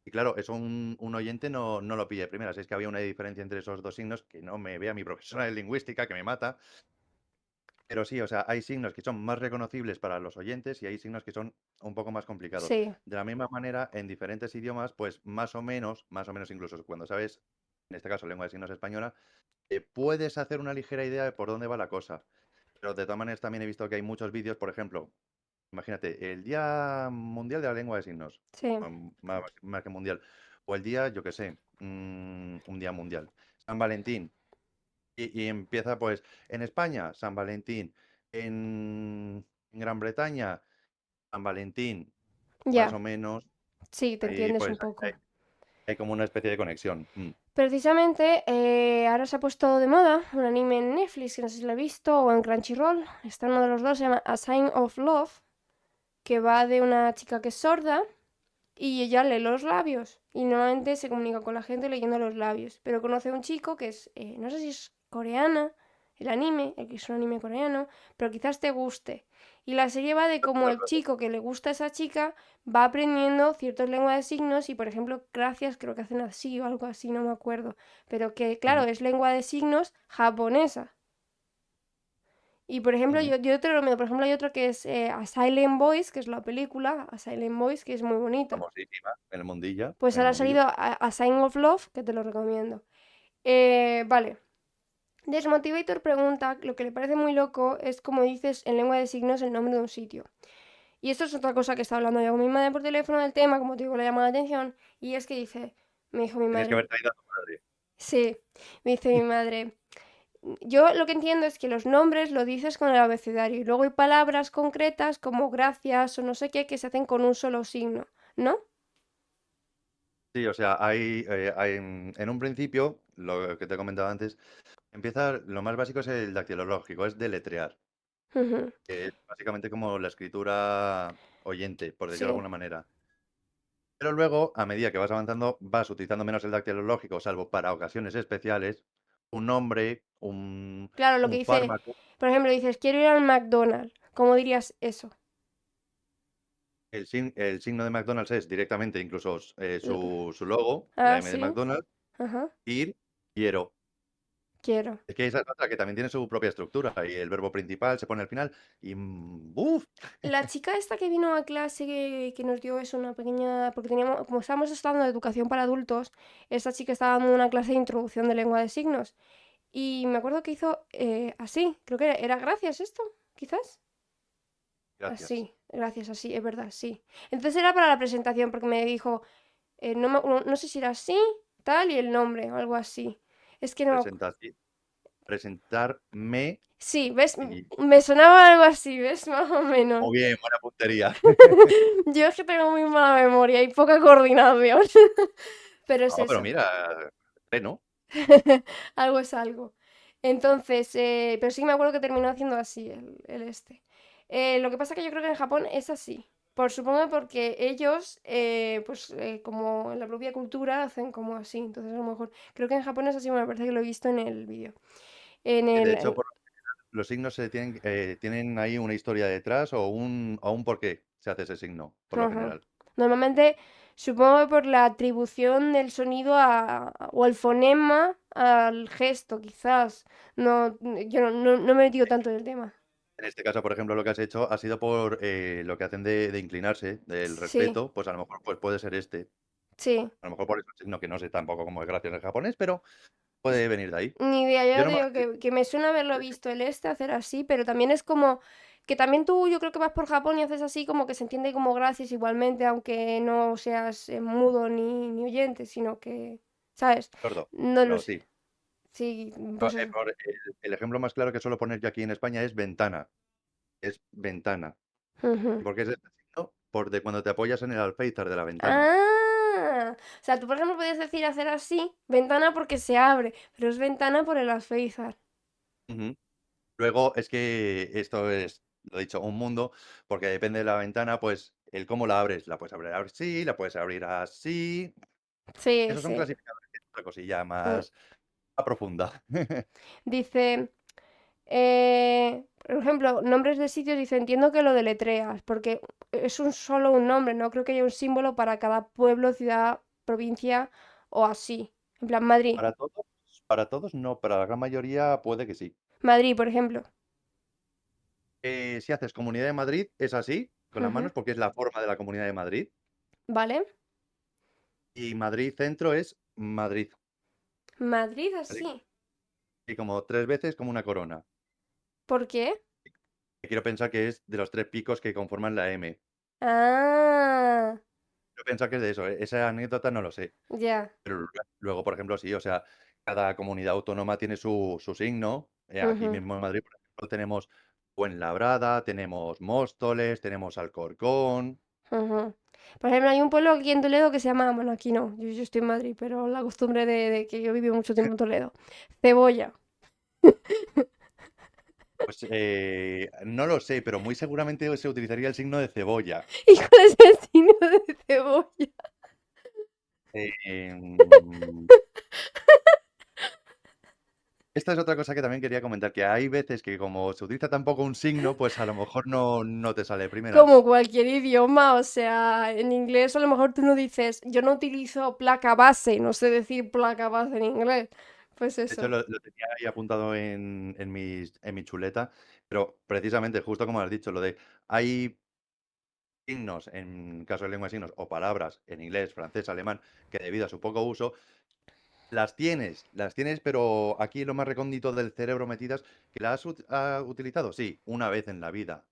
y claro, eso un oyente no lo pilla de primeras. Es que había una diferencia entre esos dos signos que no me vea mi profesora de lingüística, que me mata. Pero sí, o sea, hay signos que son más reconocibles para los oyentes y hay signos que son un poco más complicados. sí, De la misma manera, en diferentes idiomas, pues más o menos incluso cuando sabes, en este caso, lengua de signos española, puedes hacer una ligera idea de por dónde va la cosa. Pero de todas maneras también he visto que hay muchos vídeos, por ejemplo, imagínate, el Día Mundial de la Lengua de Signos, sí, más que mundial, o el día, yo qué sé, un día mundial, San Valentín. Y empieza pues en España, San Valentín, en Gran Bretaña, San Valentín, más ya, o menos, sí, te ahí entiendes un pues poco. hay como una especie de conexión. Precisamente, ahora se ha puesto de moda un anime en Netflix, que no sé si lo he visto, o en Crunchyroll, está uno de los dos, se llama A Sign of Love, que va de una chica que es sorda y ella lee los labios y normalmente se comunica con la gente leyendo los labios, pero conoce a un chico que es, no sé si es coreana, el anime, el que es un anime coreano, pero quizás te guste. Y la serie va de cómo el chico que le gusta a esa chica va aprendiendo ciertas lenguas de signos y, por ejemplo, gracias, creo que hacen así o algo así, no me acuerdo. Pero que, claro, Ujú, es lengua de signos japonesa. Y por ejemplo, ujú. yo te lo recomiendo. Por ejemplo, hay otro que es A Silent Voice, que es la película, A Silent Voice, que es muy bonita. Famosísima en el mundillo, Pues en el ahora ha mundillo. salido A Sign of Love, que te lo recomiendo. Vale. Desmotivator pregunta, lo que le parece muy loco es como dices en lengua de signos el nombre de un sitio. Y esto es otra cosa que está hablando yo con mi madre por teléfono del tema, como te digo, le llama la atención. Y es que dice, me dijo mi Tienes que madre, haber traído a tu madre. sí, me dice mi madre, yo lo que entiendo es que los nombres lo dices con el abecedario y luego hay palabras concretas como gracias o no sé qué que se hacen con un solo signo, ¿no? Sí, o sea, en un principio, lo que te he comentado antes, empieza, lo más básico es el dactilológico, es deletrear, Ujú. que es básicamente como la escritura oyente, por decirlo de Sí. alguna manera. Pero luego, a medida que vas avanzando, vas utilizando menos el dactilológico, salvo para ocasiones especiales, un nombre, Claro, lo que un dice, fármaco. por ejemplo, dices, quiero ir al McDonald's. ¿Cómo dirías eso? el signo de McDonald's es directamente, incluso L- su logo, la Ah, M de sí. McDonald's, Ajá. ir, quiero. Quiero. Es que esa es otra que también tiene su propia estructura y el verbo principal se pone al final y ¡buf! La chica esta que vino a clase que nos dio eso, una pequeña... Porque teníamos, como estábamos estudiando de educación para adultos, esta chica estaba dando una clase de introducción de lengua de signos. Y me acuerdo que hizo así. Creo que era gracias esto, quizás. Gracias. Así, gracias, así, es verdad, sí. Entonces era para la presentación, porque me dijo, no sé si era así, tal, y el nombre, o algo así. Es que no me Presentaci- Presentarme Sí, ¿ves? y Me sonaba algo así, ¿ves? Más o menos. muy bien, buena puntería. Yo es que tengo muy mala memoria y poca coordinación. Pero es No, pero eso. mira, pleno. Algo es algo. Entonces, pero sí me acuerdo que terminó haciendo así el este. Lo que pasa que yo creo que en Japón es así. Supongo porque ellos, como en la propia cultura, hacen como así. Entonces, a lo mejor, creo que en Japón es así, me parece que lo he visto en el vídeo. En De el, hecho, los signos tienen ahí una historia detrás o un por qué se hace ese signo, por lo ajá. general. Normalmente, supongo que por la atribución del sonido o el fonema al gesto, quizás. No, yo no me he metido tanto en el tema. En este caso, por ejemplo, lo que has hecho ha sido por lo que hacen de inclinarse, del Sí, respeto, pues a lo mejor pues puede ser este. sí. A lo mejor por eso el signo que no sé tampoco cómo es gracias en japonés, pero puede venir de ahí. Ni idea, yo Yo ya te no digo que me suena haberlo visto el este hacer así, pero también es como que también tú, yo creo que vas por Japón y haces así como que se entiende como gracias igualmente, aunque no seas mudo ni oyente, sino que, ¿sabes? sordo, No lo pero sé. sí. Sí, No, pues eso. el ejemplo más claro que suelo poner yo aquí en España es ventana. Es ventana. Ujú. ¿Y por qué es este signo? Por de cuando te apoyas en el alféizar de la ventana. Ah, o sea, tú por ejemplo podías decir hacer así, ventana porque se abre, pero es ventana por el alféizar. Ujú. Luego es que esto es, lo he dicho, un mundo, porque depende de la ventana, pues el cómo la abres. La puedes abrir así, la puedes abrir así. Sí, Esos son sí. clasificadores, que es otra cosilla Mm. más profunda. Dice, por ejemplo, nombres de sitios, dice, entiendo que lo deletreas, porque es solo un nombre, no creo que haya un símbolo para cada pueblo, ciudad, provincia o así. En plan, Madrid. Para todos, para todos no, para la gran mayoría puede que sí. Madrid, por ejemplo. Si haces Comunidad de Madrid, es así, con las Ujú. manos, porque es la forma de la Comunidad de Madrid. ¿Vale? Y Madrid Centro es Madrid. Madrid ¿Vale? así. Y como tres veces como una corona. ¿Por qué? Quiero pensar que es de los tres picos que conforman la M. Ah, Quiero pensar que es de eso. Esa anécdota no lo sé. ya. Pero luego, por ejemplo, sí, o sea, cada comunidad autónoma tiene su signo. Aquí Ujú, mismo en Madrid, por ejemplo, tenemos Fuenlabrada, tenemos Móstoles, tenemos Alcorcón. ujú. Por ejemplo, hay un pueblo aquí en Toledo que se llama, bueno, aquí no, yo estoy en Madrid, pero la costumbre de que yo viví mucho tiempo en Toledo. Cebolla. Pues no lo sé, pero muy seguramente se utilizaría el signo de cebolla. ¿Y cuál es el signo de cebolla? Em, Esta es otra cosa que también quería comentar, que hay veces que como se utiliza tan poco un signo, pues a lo mejor no te sale de Como primeras. cualquier idioma, o sea, en inglés a lo mejor tú no dices, yo no utilizo placa base, no sé decir placa base en inglés. Pues De hecho, eso. lo tenía ahí apuntado en mi chuleta, pero precisamente, justo como has dicho, lo de hay signos, en caso de lengua de signos, o palabras en inglés, francés, alemán, que debido a su poco uso, las tienes, pero aquí lo más recóndito del cerebro metidas, que las has utilizado, sí, una vez en la vida.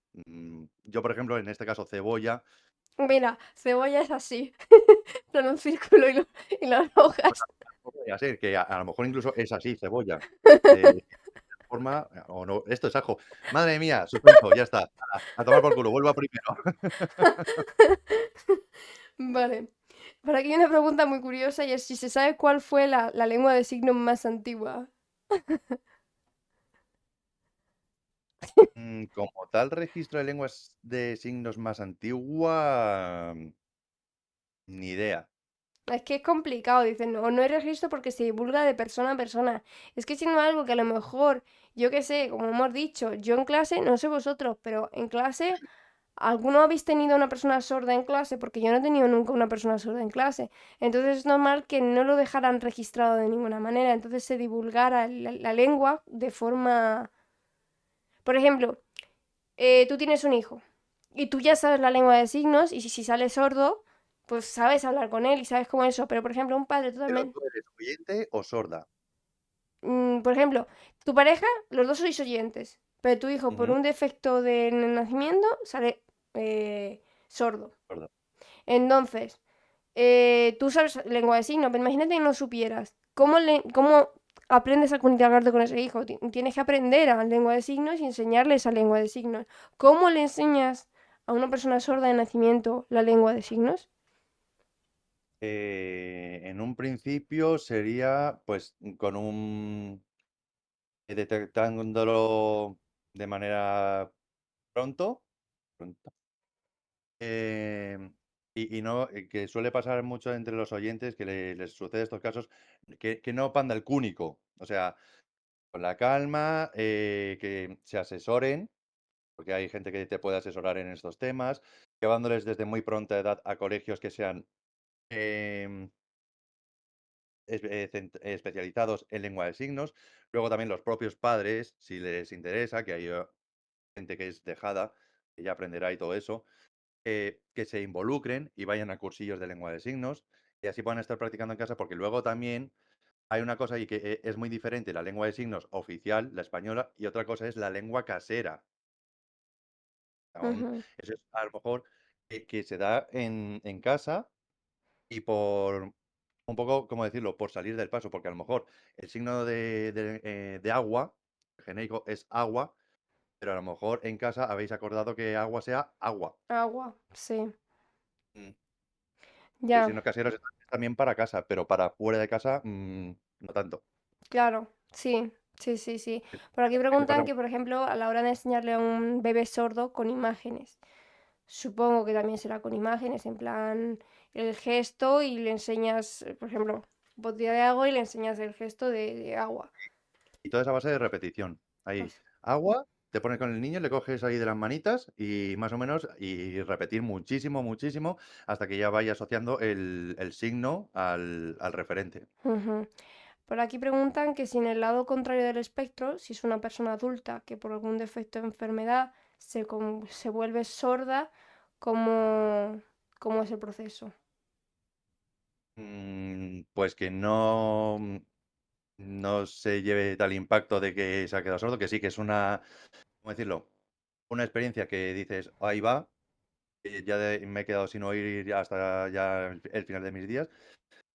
Yo, por ejemplo, en este caso, cebolla, Mira, cebolla es así, en un círculo y las pues hojas. podría ser que a lo mejor incluso es así, cebolla. De forma, o no, esto es ajo. Madre mía, suspenso, ya está. A tomar por culo, vuelvo a primero. Vale. Por aquí hay una pregunta muy curiosa y es si se sabe cuál fue la lengua de signos más antigua. Como tal registro de lenguas de signos más antigua, ni idea. Es que es complicado, dicen, o no hay registro porque se divulga de persona a persona. Es que siendo algo que a lo mejor, yo qué sé, como hemos dicho, yo en clase, no sé vosotros, pero en clase ¿Alguno habéis tenido una persona sorda en clase? Porque yo no he tenido nunca una persona sorda en clase. Entonces es normal que no lo dejaran registrado de ninguna manera. Entonces se divulgara la lengua de forma... Por ejemplo, tú tienes un hijo y tú ya sabes la lengua de signos y si sale sordo, pues sabes hablar con él y sabes cómo es eso. Pero por ejemplo, un padre Pero totalmente... tú eres oyente o sorda. Por ejemplo, tu pareja, los dos sois oyentes, pero tu hijo por Ujú, un defecto de nacimiento sale sordo. sorda. Entonces, tú sabes lengua de signos, pero imagínate que no supieras. ¿Cómo aprendes a comunicarte con ese hijo? Tienes que aprender a lengua de signos y enseñarle esa lengua de signos. ¿Cómo le enseñas a una persona sorda de nacimiento la lengua de signos? En un principio sería pues con un detectándolo de manera pronto, pronto, y no, que suele pasar mucho entre los oyentes que les sucede estos casos, que no panda el cúnico. O sea, con la calma, que se asesoren, porque hay gente que te puede asesorar en estos temas, llevándoles desde muy pronta edad a colegios que sean em, especializados en lengua de signos. Luego también los propios padres, si les interesa, que hay gente que es dejada, que ya aprenderá y todo eso, que se involucren y vayan a cursillos de lengua de signos y así puedan estar practicando en casa, porque luego también hay una cosa ahí que es muy diferente, la lengua de signos oficial, la española, y otra cosa es la lengua casera. Ujú, Eso es a lo mejor que se da en casa y por un poco, ¿cómo decirlo? Por salir del paso, porque a lo mejor el signo de agua, genérico, es agua, pero a lo mejor en casa habéis acordado que agua sea agua. agua, sí. Mm. El Ya, signo casero es también para casa, pero para fuera de casa, no tanto. claro, sí, sí, sí, sí. Por aquí Eso preguntan pasa. que, por ejemplo, a la hora de enseñarle a un bebé sordo con imágenes. Supongo que también será con imágenes, en plan el gesto y le enseñas, por ejemplo, botella de agua y le enseñas el gesto de agua. Y toda esa base de repetición. Ahí, Así. agua, te pones con el niño, le coges ahí de las manitas y más o menos, y repetir muchísimo, muchísimo, hasta que ya vaya asociando el signo al referente. Ujú. Por aquí preguntan que si en el lado contrario del espectro, si es una persona adulta que por algún defecto de enfermedad se vuelve sorda, ¿cómo, cómo es el proceso? Pues que no, no se lleve tal impacto de que se ha quedado sordo, que sí, que es una, ¿cómo decirlo? Una experiencia que dices, ahí va, ya me he quedado sin oír ya hasta ya el final de mis días,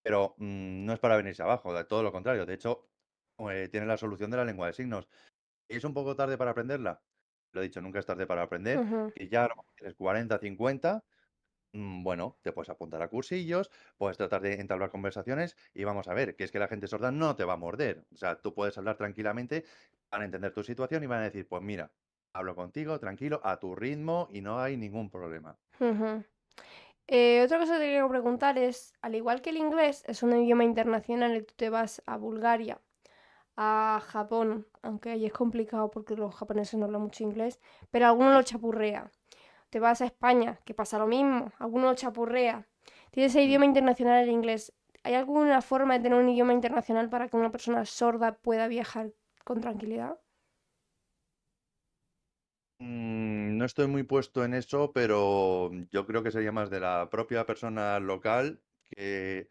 pero no es para venirse abajo, de todo lo contrario. De hecho, tiene la solución de la lengua de signos. ¿Es un poco tarde para aprenderla? Lo he dicho, nunca es tarde para aprender. Ujú, Que ya a lo mejor tienes 40, 50, bueno, te puedes apuntar a cursillos, puedes tratar de entablar conversaciones y vamos a ver, que es que la gente sorda no te va a morder. O sea, tú puedes hablar tranquilamente, van a entender tu situación y van a decir, pues mira, hablo contigo, tranquilo, a tu ritmo y no hay ningún problema. ujú. Otra cosa que te quiero preguntar es, al igual que el inglés es un idioma internacional y tú te vas a Bulgaria, a Japón, aunque ahí es complicado porque los japoneses no hablan mucho inglés, pero alguno lo chapurrea. Te vas a España, que pasa lo mismo, alguno lo chapurrea. Tienes el Mm. idioma internacional el inglés. ¿Hay alguna forma de tener un idioma internacional para que una persona sorda pueda viajar con tranquilidad? No estoy muy puesto en eso, pero yo creo que sería más de la propia persona local que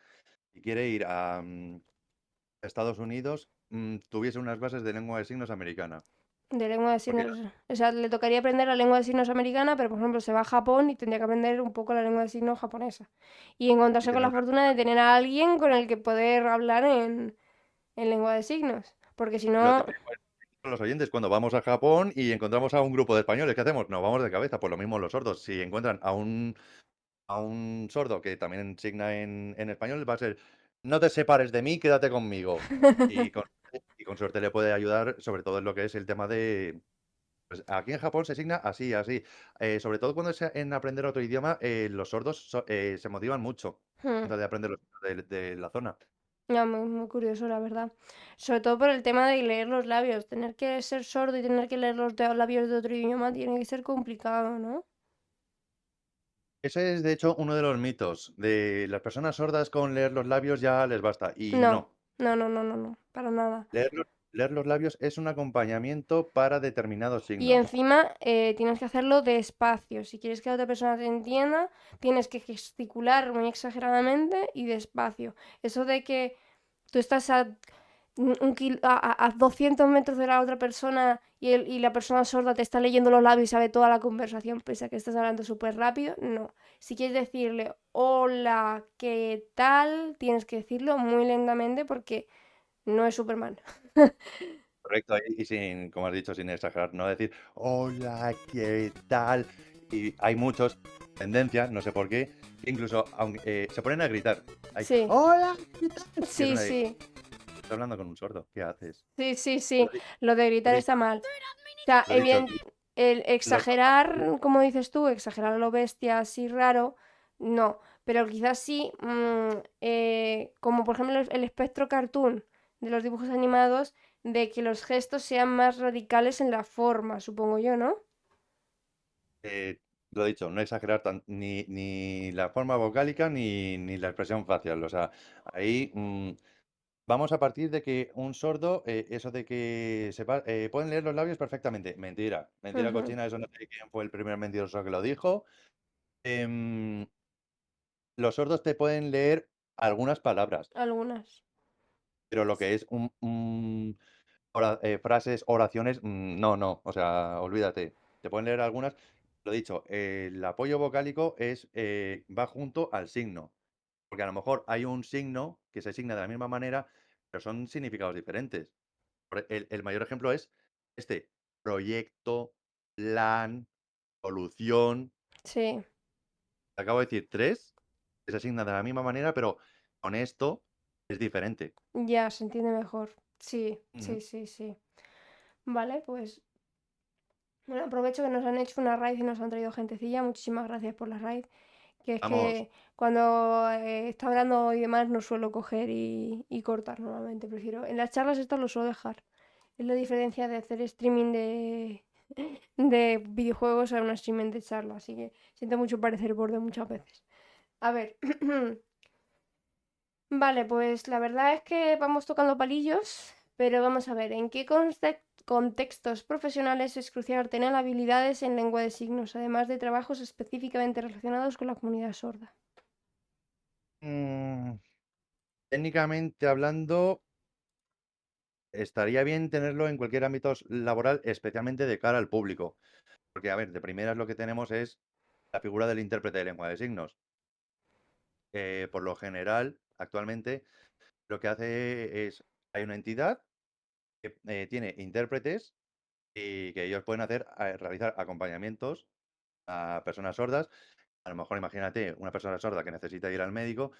si quiere ir a Estados Unidos, tuviese unas bases de lengua de signos americana. De lengua de Porque signos. O sea, le tocaría aprender la lengua de signos americana, pero por ejemplo se va a Japón y tendría que aprender un poco la lengua de signos japonesa. Y y encontrarse con tener la una... fortuna de tener a alguien con el que poder hablar en lengua de signos. Porque si Lo no. típico es con los oyentes, cuando vamos a Japón y encontramos a un grupo de españoles, ¿qué hacemos? Nos vamos de cabeza, pues lo mismo los sordos. Si encuentran a un sordo que también signa en español, va a ser, no te separes de mí, quédate conmigo. Y con, y con suerte le puede ayudar, sobre todo en lo que es el tema de... Pues aquí en Japón se signa así, así. Sobre todo cuando es en aprender otro idioma, los sordos se motivan mucho Hmm, antes de aprender los de la zona. ya, muy, muy curioso, la verdad. Sobre todo por el tema de leer los labios. Tener que ser sordo y tener que leer los labios de otro idioma tiene que ser complicado, ¿no? Ese es, de hecho, uno de los mitos de las personas sordas con leer los labios ya les basta. Y No, no. no, no, no, no, no, para nada. Leer los labios es un acompañamiento para determinados Y signos. encima tienes que hacerlo despacio. Si quieres que la otra persona te entienda, tienes que gesticular muy exageradamente y despacio. Eso de que tú estás a 200 metros de la otra persona y la persona sorda te está leyendo los labios y sabe toda la conversación, pese a que estás hablando súper rápido, no. Si quieres decirle hola, ¿qué tal? Tienes que decirlo muy lentamente porque no es Superman. Correcto, y sin, como has dicho, sin exagerar, no decir hola, ¿qué tal? Y hay muchos, tendencias, no sé por qué, que incluso aunque, se ponen a gritar. Hay, Sí, hola, ¿qué tal? Y es sí, una de, sí. estoy hablando con un sordo, ¿qué haces? Sí, sí, Lo, sí. di- Lo de lo gritar dicho, está mal. O sea, lo dicho, el los sordos, exagerar, como dices tú, exagerar a lo bestia así raro, no. Pero quizás sí, como por ejemplo el espectro cartoon de los dibujos animados, de que los gestos sean más radicales en la forma, supongo yo, ¿no? lo dicho, no exagerar ni la forma vocálica ni la expresión facial. O sea, ahí vamos a partir de que un sordo, eso de que pueden leer los labios perfectamente. Mentira, mentira Ujú. cochina, eso no sé quién fue el primer mentiroso que lo dijo. Em, los sordos te pueden leer algunas palabras, Algunas. pero lo que es frases, oraciones, no, no, o sea, olvídate. Te pueden leer algunas. Lo dicho, el apoyo vocálico va junto al signo, porque a lo mejor hay un signo que se signa de la misma manera, pero son significados diferentes. El mayor ejemplo es este, proyecto, plan, solución. Sí, Te acabo de decir tres, que se asignan de la misma manera, pero con esto es diferente. ya se entiende mejor. Sí, Ujú. sí, sí, sí. Vale, pues bueno, aprovecho que nos han hecho una raid y nos han traído gentecilla. Muchísimas gracias por la raid. Que es Vamos, que cuando está hablando y demás no suelo coger y cortar normalmente. Prefiero. En las charlas estas lo suelo dejar. Es la diferencia de hacer streaming de videojuegos a un streaming de charla. Así que siento mucho parecer borde muchas veces. A ver. Vale, pues la verdad es que vamos tocando palillos, pero vamos a ver, ¿en qué contextos profesionales es crucial tener habilidades en lengua de signos, además de trabajos específicamente relacionados con la comunidad sorda? mm, técnicamente hablando, estaría bien tenerlo en cualquier ámbito laboral, especialmente de cara al público. Porque, a ver, de primeras lo que tenemos es la figura del intérprete de lengua de signos. Por lo general, actualmente, lo que hace es, hay una entidad que tiene intérpretes y que ellos pueden realizar acompañamientos a personas sordas. A lo mejor imagínate una persona sorda que necesita ir al médico,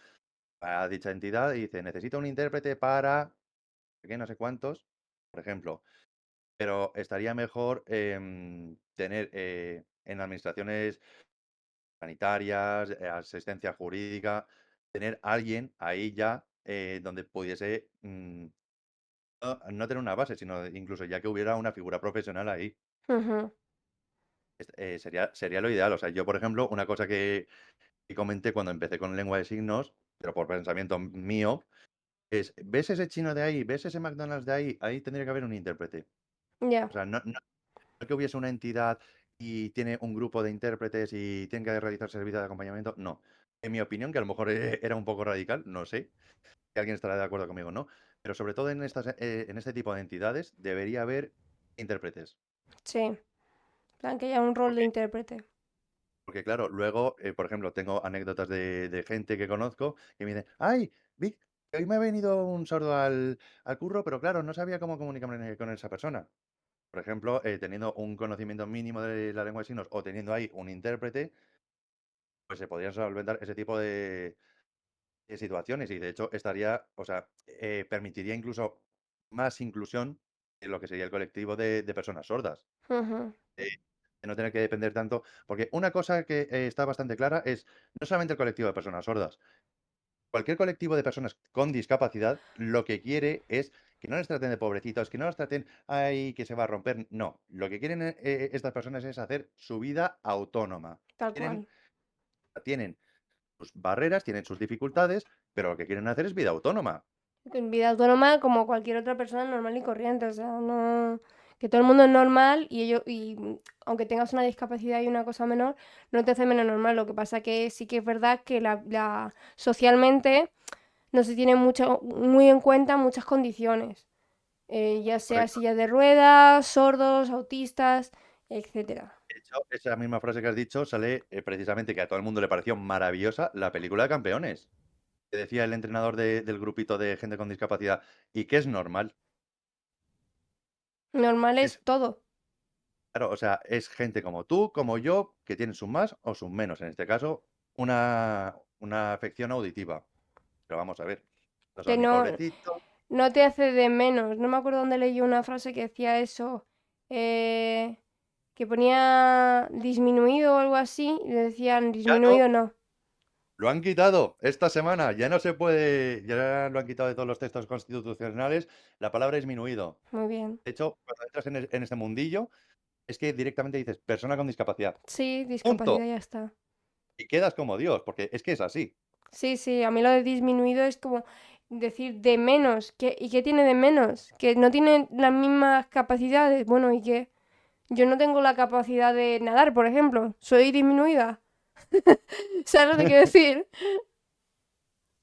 a dicha entidad y dice, necesito un intérprete para, que no sé cuántos, por ejemplo. Pero estaría mejor tener en administraciones sanitarias, asistencia jurídica, tener alguien ahí ya donde pudiese no tener una base, sino incluso ya que hubiera una figura profesional ahí. Ujú. Sería lo ideal. O sea, yo, por ejemplo, una cosa que comenté cuando empecé con lengua de signos, pero por pensamiento mío, es, ¿ves ese chino de ahí? ¿Ves ese McDonald's de ahí? Ahí tendría que haber un intérprete. Ya, O sea, no que hubiese una entidad y tiene un grupo de intérpretes y tienen que realizar servicios de acompañamiento. No. En mi opinión, que a lo mejor era un poco radical, no sé, si alguien estará de acuerdo conmigo o no, pero sobre todo en este tipo de entidades debería haber intérpretes. sí. En plan que haya un rol de Porque, intérprete. porque claro, luego, por ejemplo, tengo anécdotas de gente que conozco que me dicen, ay, Vic, que hoy me ha venido un sordo al curro, pero claro, no sabía cómo comunicarme con esa persona. Por ejemplo, teniendo un conocimiento mínimo de la lengua de signos o teniendo ahí un intérprete, pues se podrían solventar ese tipo de situaciones y de hecho estaría, o sea, permitiría incluso más inclusión en lo que sería el colectivo de personas sordas. Ujú. eh, de no tener que depender tanto, porque una cosa que está bastante clara es no solamente el colectivo de personas sordas, cualquier colectivo de personas con discapacidad lo que quiere es que no les traten de pobrecitos, que no los traten, ay, que se va a romper. No, lo que quieren estas personas es hacer su vida autónoma. Tal Quieren cual. Tienen sus barreras, tienen sus dificultades, pero lo que quieren hacer es vida autónoma. En vida autónoma como cualquier otra persona normal y corriente, o sea, no... Que todo el mundo es normal y aunque tengas una discapacidad y una cosa menor, no te hace menos normal. Lo que pasa que sí que es verdad que socialmente no se tiene muy en cuenta muchas condiciones, ya sea Correcto. sillas de ruedas, sordos, autistas, etcétera. De hecho, esa misma frase que has dicho sale precisamente que a todo el mundo le pareció maravillosa la película de Campeones. Que decía el entrenador del grupito de gente con discapacidad, y que es normal. Normal Es, es todo. claro, o sea, es gente como tú, como yo, que tienen sus más o sus menos. En este caso, una afección auditiva. Pero vamos a ver, no Que son ni no, pobrecitos. no te hace de menos. No me acuerdo dónde leí una frase que decía eso. eh, que ponía disminuido o algo así. Y le decían Ya no, disminuido no. lo han quitado esta semana. Ya no se puede, ya lo han quitado de todos los textos constitucionales. La palabra disminuido. Muy bien. De hecho, cuando entras en este mundillo, es que directamente dices persona con discapacidad. Sí, discapacidad Punto. ya está. Y quedas como Dios, porque es que es así. Sí, sí, a mí lo de disminuido es como decir de menos. ¿Y qué tiene de menos? Que no tiene las mismas capacidades. Bueno, ¿y qué? Yo no tengo la capacidad de nadar, por ejemplo. Soy disminuida. ¿Sabes lo que quiero decir?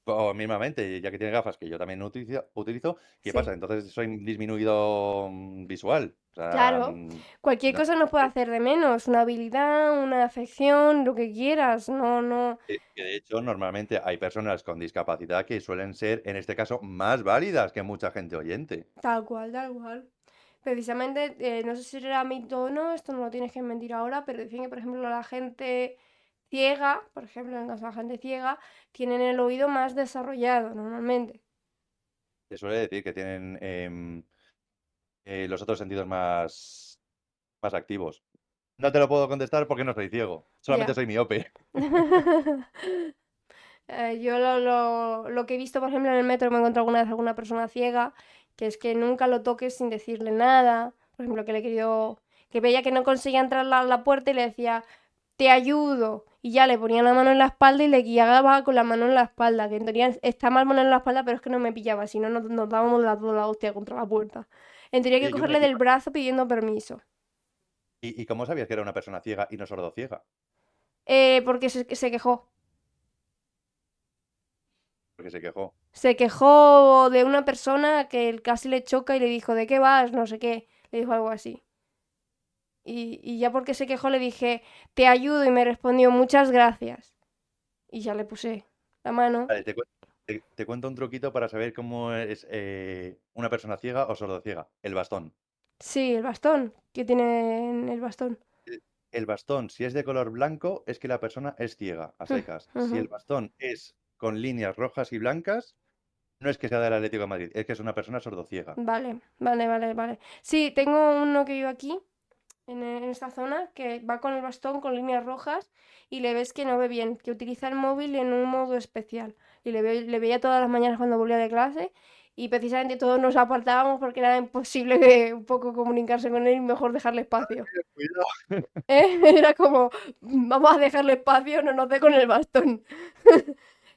O mismamente, ya que tiene gafas, que yo también utilizo, ¿qué Sí, pasa? Entonces soy disminuido visual. O sea, claro. Cualquier no, cosa nos puede hacer de menos. Una habilidad, una afección, lo que quieras. No, no. que de hecho normalmente hay personas con discapacidad que suelen ser, en este caso, más válidas que mucha gente oyente. Tal cual, tal cual. Precisamente, no sé si era mito o no, esto no lo tienes que mentir ahora, pero decían que, por ejemplo, la gente ciega, por ejemplo, en el caso de la gente ciega, tienen el oído más desarrollado normalmente. Se suele decir que tienen los otros sentidos más activos. No te lo puedo contestar porque no soy ciego, solamente Ya. soy miope. Yo lo que he visto, por ejemplo, en el metro, me he encontrado alguna vez alguna persona ciega, que es que nunca lo toques sin decirle nada. Por ejemplo, que le he querido, que veía que no conseguía entrar a la puerta y le decía, te ayudo. Y ya le ponía la mano en la espalda y le guiaba con la mano en la espalda, que en teoría está mal mano en la espalda, pero es que no me pillaba, si no nos dábamos toda la hostia contra la puerta. Tendría que Oye, Yume, cogerle del brazo pidiendo permiso. ¿y cómo sabías que era una persona ciega y no sordociega? Porque se quejó. Porque se quejó. Se quejó de una persona que casi le choca y le dijo, ¿de qué vas? No sé qué. Le dijo algo así. Y ya porque se quejó le dije, te ayudo y me respondió, muchas gracias. Y ya le puse la mano. Vale, te cuento un truquito para saber cómo es una persona ciega o sordociega. El bastón. Sí, el bastón. ¿Qué tiene en el bastón? El bastón, si es de color blanco, es que la persona es ciega, a secas. Si el Ujú. bastón es con líneas rojas y blancas, no es que sea del Atlético de Madrid, es que es una persona sordociega. Vale, vale, vale, vale. Sí, tengo uno que vive aquí, en esta zona, que va con el bastón con líneas rojas y le ves que no ve bien, que utiliza el móvil en un modo especial. Y le veía todas las mañanas cuando volvía de clase y precisamente todos nos apartábamos porque era imposible un poco comunicarse con él y mejor dejarle espacio. Cuidado. Era como, vamos a dejarle espacio, no nos dé con el bastón.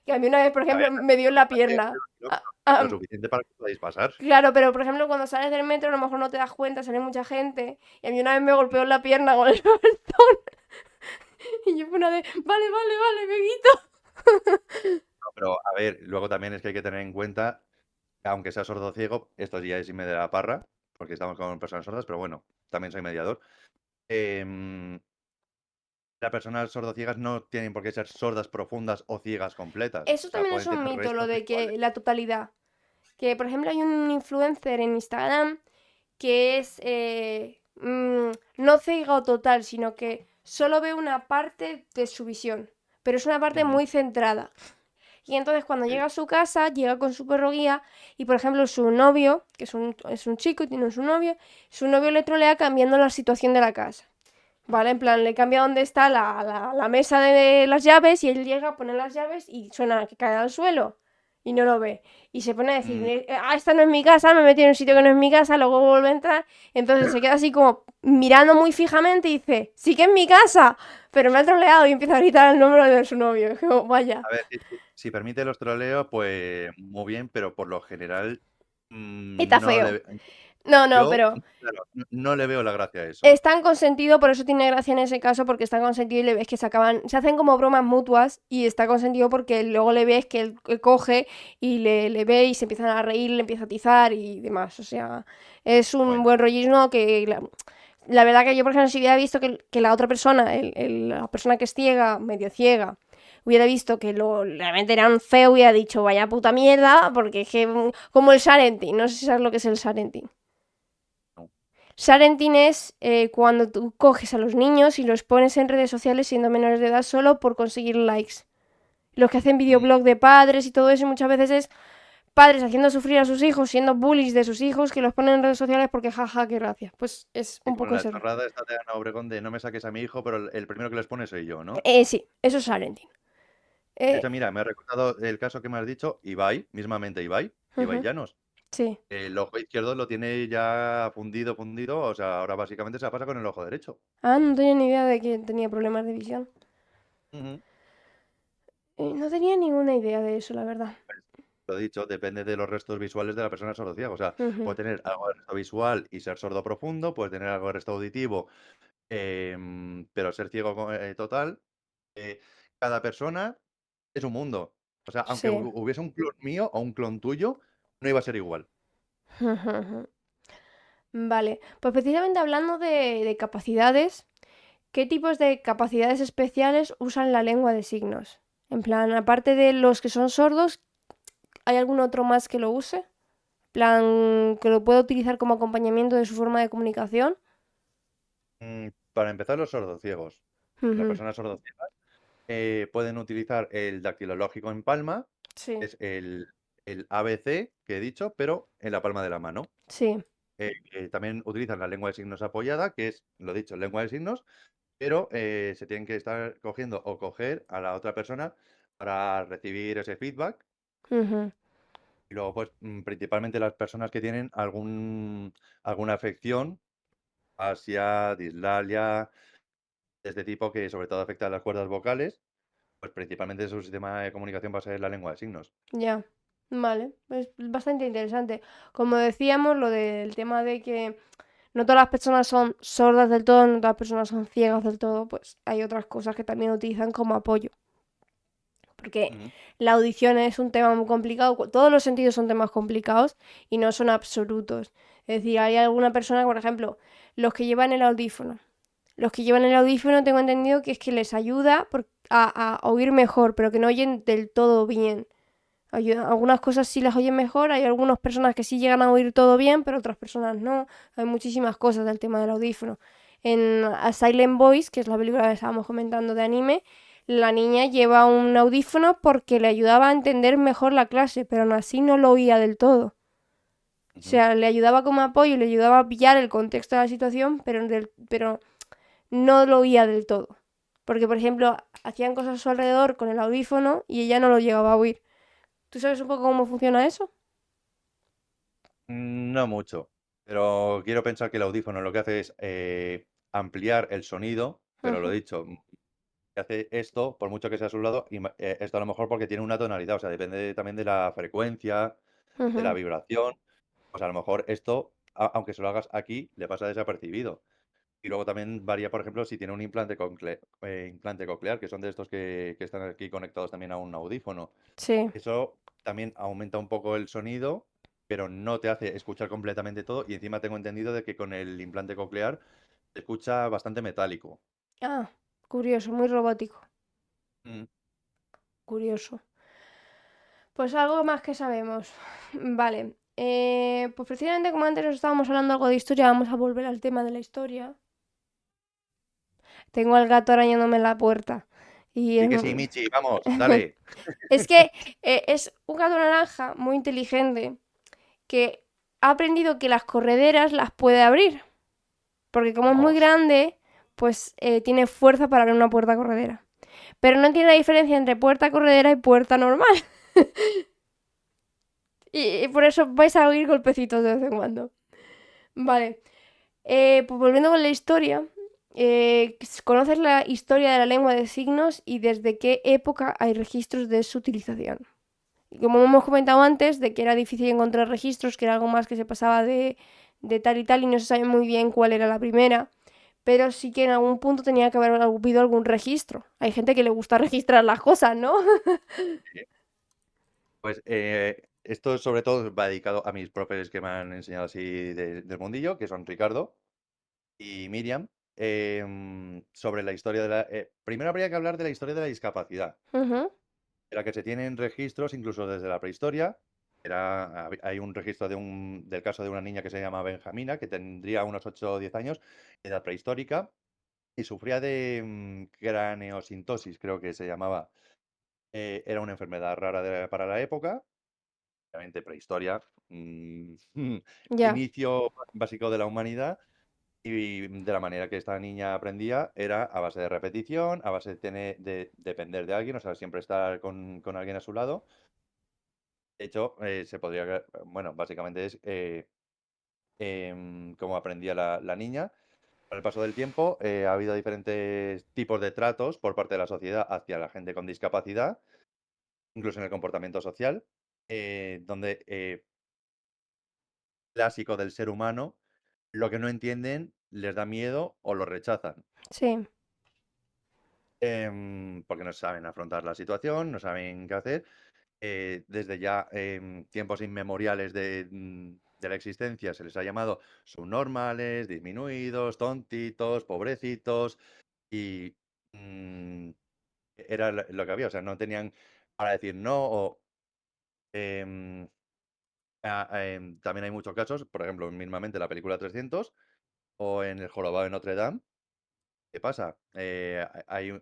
Que a mí una vez, por A ver, ejemplo, me dio en la hace pierna. lo suficiente para que podáis pasar. Claro, pero por ejemplo, cuando sales del metro, a lo mejor no te das cuenta, sale mucha gente. Y a mí una vez me golpeó en la pierna con el bastón. Y yo fue una de, vale, vale, vale, me quito. No, pero a ver, luego también es que hay que tener en cuenta, aunque sea sordo ciego, esto ya es irme de la parra, porque estamos con personas sordas, pero bueno, también soy mediador. Em, las personas sordociegas no tienen por qué ser sordas profundas o ciegas completas. O Eso sea, también es pueden un tener mito, lo restos de visuales. que la totalidad. Que, por ejemplo, hay un influencer en Instagram que es no ciego total, sino que solo ve una parte de su visión. Pero es una parte Ujú. muy centrada. Y entonces cuando Sí. llega a su casa, llega con su perro guía y por ejemplo su novio, que es un chico y tiene su novio le trolea cambiando la situación de la casa. ¿Vale? En plan, le cambia dónde está la mesa de las llaves y él llega, pone las llaves y suena que cae al suelo. y no lo ve. Y se pone a decir, Mm, esta no es mi casa, me metí en un sitio que no es mi casa, luego vuelve a entrar. Entonces se queda así como mirando muy fijamente y dice, sí que es mi casa, pero me ha troleado y empieza a gritar el nombre de su novio. Y como, vaya, a ver, si permite los troleos, pues muy bien, pero por lo general está no feo. le, No, yo, pero claro, no le veo la gracia a eso. están consentido, por eso tiene gracia en ese caso, porque está consentido y le ves que se hacen como bromas mutuas y está consentido porque luego le ves que él coge y le ve y se empiezan a reír, le empieza a atizar y demás. O sea, es un Bueno, buen rollismo que la verdad que yo, por ejemplo, si hubiera visto que la otra persona, la persona que es ciega, medio ciega, hubiera visto que realmente era un feo, hubiera dicho, vaya puta mierda, porque es que como el Sarentin, no sé si sabes lo que es el Sarentin. no. Sharenting es cuando tú coges a los niños y los pones en redes sociales siendo menores de edad solo por conseguir likes. Los que hacen Mm, videoblog de padres y todo eso muchas veces es padres haciendo sufrir a sus hijos, siendo bullies de sus hijos, que los ponen en redes sociales porque jaja, qué gracia. Pues es Y un con poco la ese. chorrada esta de Ana Obregón de no me saques a mi hijo, pero el primero que les pone soy yo, ¿no? Sí, eso es Sharenting. De Eh, hecho, mira, me ha recordado el caso que me has dicho, Ibai, mismamente Ibai ujú, Llanos. sí. El ojo izquierdo lo tiene ya fundido, o sea, ahora básicamente se la pasa con el ojo derecho. Ah, no tenía ni idea de que tenía problemas de visión. Ujú. No tenía ninguna idea de eso, la verdad. Lo dicho, depende de los restos visuales de la persona sordociega. O sea, Ujú, puede tener algo de resto visual y ser sordo profundo, puede tener algo de resto auditivo, pero ser ciego total. eh, Cada persona es un mundo. O sea, aunque sí. hubiese un clon mío o un clon tuyo, no iba a ser igual. Vale, pues precisamente hablando de capacidades, ¿qué tipos de capacidades especiales usan la lengua de signos? En plan, aparte de los que son sordos, ¿hay algún otro más que lo use? En plan, que lo pueda utilizar como acompañamiento de su forma de comunicación. Para empezar, los sordociegos. Las Ujú, personas sordociegas pueden utilizar el dactilológico en palma, sí, es el ABC que he dicho, pero en la palma de la mano. sí. También utilizan la lengua de signos apoyada, que es, lo dicho, lengua de signos, pero se tienen que estar cogiendo o coger a la otra persona para recibir ese feedback. Ujú, Y luego, pues, principalmente las personas que tienen alguna afección, asia, dislalia, de este tipo que sobre todo afecta a las cuerdas vocales, pues principalmente su sistema de comunicación va a ser la lengua de signos. ya. Vale, es bastante interesante. Como decíamos, lo del tema de que no todas las personas son sordas del todo, no todas las personas son ciegas del todo, pues hay otras cosas que también utilizan como apoyo. Porque Ujú. la audición es un tema muy complicado, todos los sentidos son temas complicados y no son absolutos. Es decir, hay alguna persona, por ejemplo, los que llevan el audífono. Los que llevan el audífono tengo entendido que es que les ayuda a oír mejor, pero que no oyen del todo bien. Algunas cosas sí las oyen mejor, hay algunas personas que sí llegan a oír todo bien, pero otras personas no. Hay muchísimas cosas del tema del audífono. En A Silent Voice, que es la película que estábamos comentando de anime, la niña lleva un audífono porque le ayudaba a entender mejor la clase, pero aún así no lo oía del todo. O Ujú. sea, le ayudaba como apoyo, le ayudaba a pillar el contexto de la situación, pero no lo oía del todo. Porque, por ejemplo, hacían cosas a su alrededor con el audífono y ella no lo llegaba a oír. ¿Tú sabes un poco cómo funciona eso? No mucho, pero quiero pensar que el audífono lo que hace es ampliar el sonido, pero lo Ujú, dicho, que hace esto, por mucho que sea a su lado, y esto a lo mejor porque tiene una tonalidad, o sea, depende también de la frecuencia, de la ujú. vibración, pues a lo mejor esto, aunque se lo hagas aquí, le pasa desapercibido. Y luego también varía, por ejemplo, si tiene un implante coclear, que son de estos que están aquí conectados también a un audífono. Sí. Eso también aumenta un poco el sonido, pero no te hace escuchar completamente todo. Y encima tengo entendido de que con el implante coclear se escucha bastante metálico. Ah, curioso, muy robótico. Mm, Curioso. Pues algo más que sabemos. Vale. Pues precisamente como antes nos estábamos hablando algo de historia, vamos a volver al tema de la historia. Tengo al gato arañándome en la puerta. Y sí es, que sí, Michi, vamos, dale. es que es un gato naranja muy inteligente que ha aprendido que las correderas las puede abrir. Porque como es muy Vamos. grande, pues tiene fuerza para abrir una puerta corredera. Pero no entiende la diferencia entre puerta corredera y puerta normal. Y por eso vais a oír golpecitos de vez en cuando. Vale. Pues volviendo con la historia, ¿conoces la historia de la lengua de signos y desde qué época hay registros de su utilización? Y como hemos comentado antes, de que era difícil encontrar registros, que era algo más que se pasaba de tal y tal y no se sabe muy bien cuál era la primera, pero sí que en algún punto tenía que haber habido algún registro. Hay gente que le gusta registrar las cosas, ¿no? Pues esto sobre todo va dedicado a mis profes que me han enseñado así del mundillo, que son Ricardo y Miriam, sobre la historia de la... primero habría que hablar de la historia de la discapacidad, Ujú. de la que se tienen registros incluso desde la prehistoria. Hay un registro del caso de una niña que se llama Benjamina, que tendría unos 8 o 10 años, edad prehistórica, y sufría de craneosintosis, creo que se llamaba. Era una enfermedad rara para la época, obviamente prehistoria, Ya, inicio básico de la humanidad. Y de la manera que esta niña aprendía era a base de repetición, a base de, de depender de alguien, o sea, siempre estar con alguien a su lado. De hecho, se podría, bueno, básicamente es cómo aprendía la niña. Con el paso del tiempo, ha habido diferentes tipos de tratos por parte de la sociedad hacia la gente con discapacidad, incluso en el comportamiento social, donde clásico del ser humano, lo que no entienden les da miedo o lo rechazan. sí, Porque no saben afrontar la situación, no saben qué hacer. Desde ya tiempos inmemoriales de la existencia se les ha llamado subnormales, disminuidos, tontitos, pobrecitos, y mm, era lo que había, o sea, no tenían para decir no, o em, también hay muchos casos, por ejemplo, mismamente la película 300 o en El jorobado de Notre Dame. ¿Qué pasa? Hay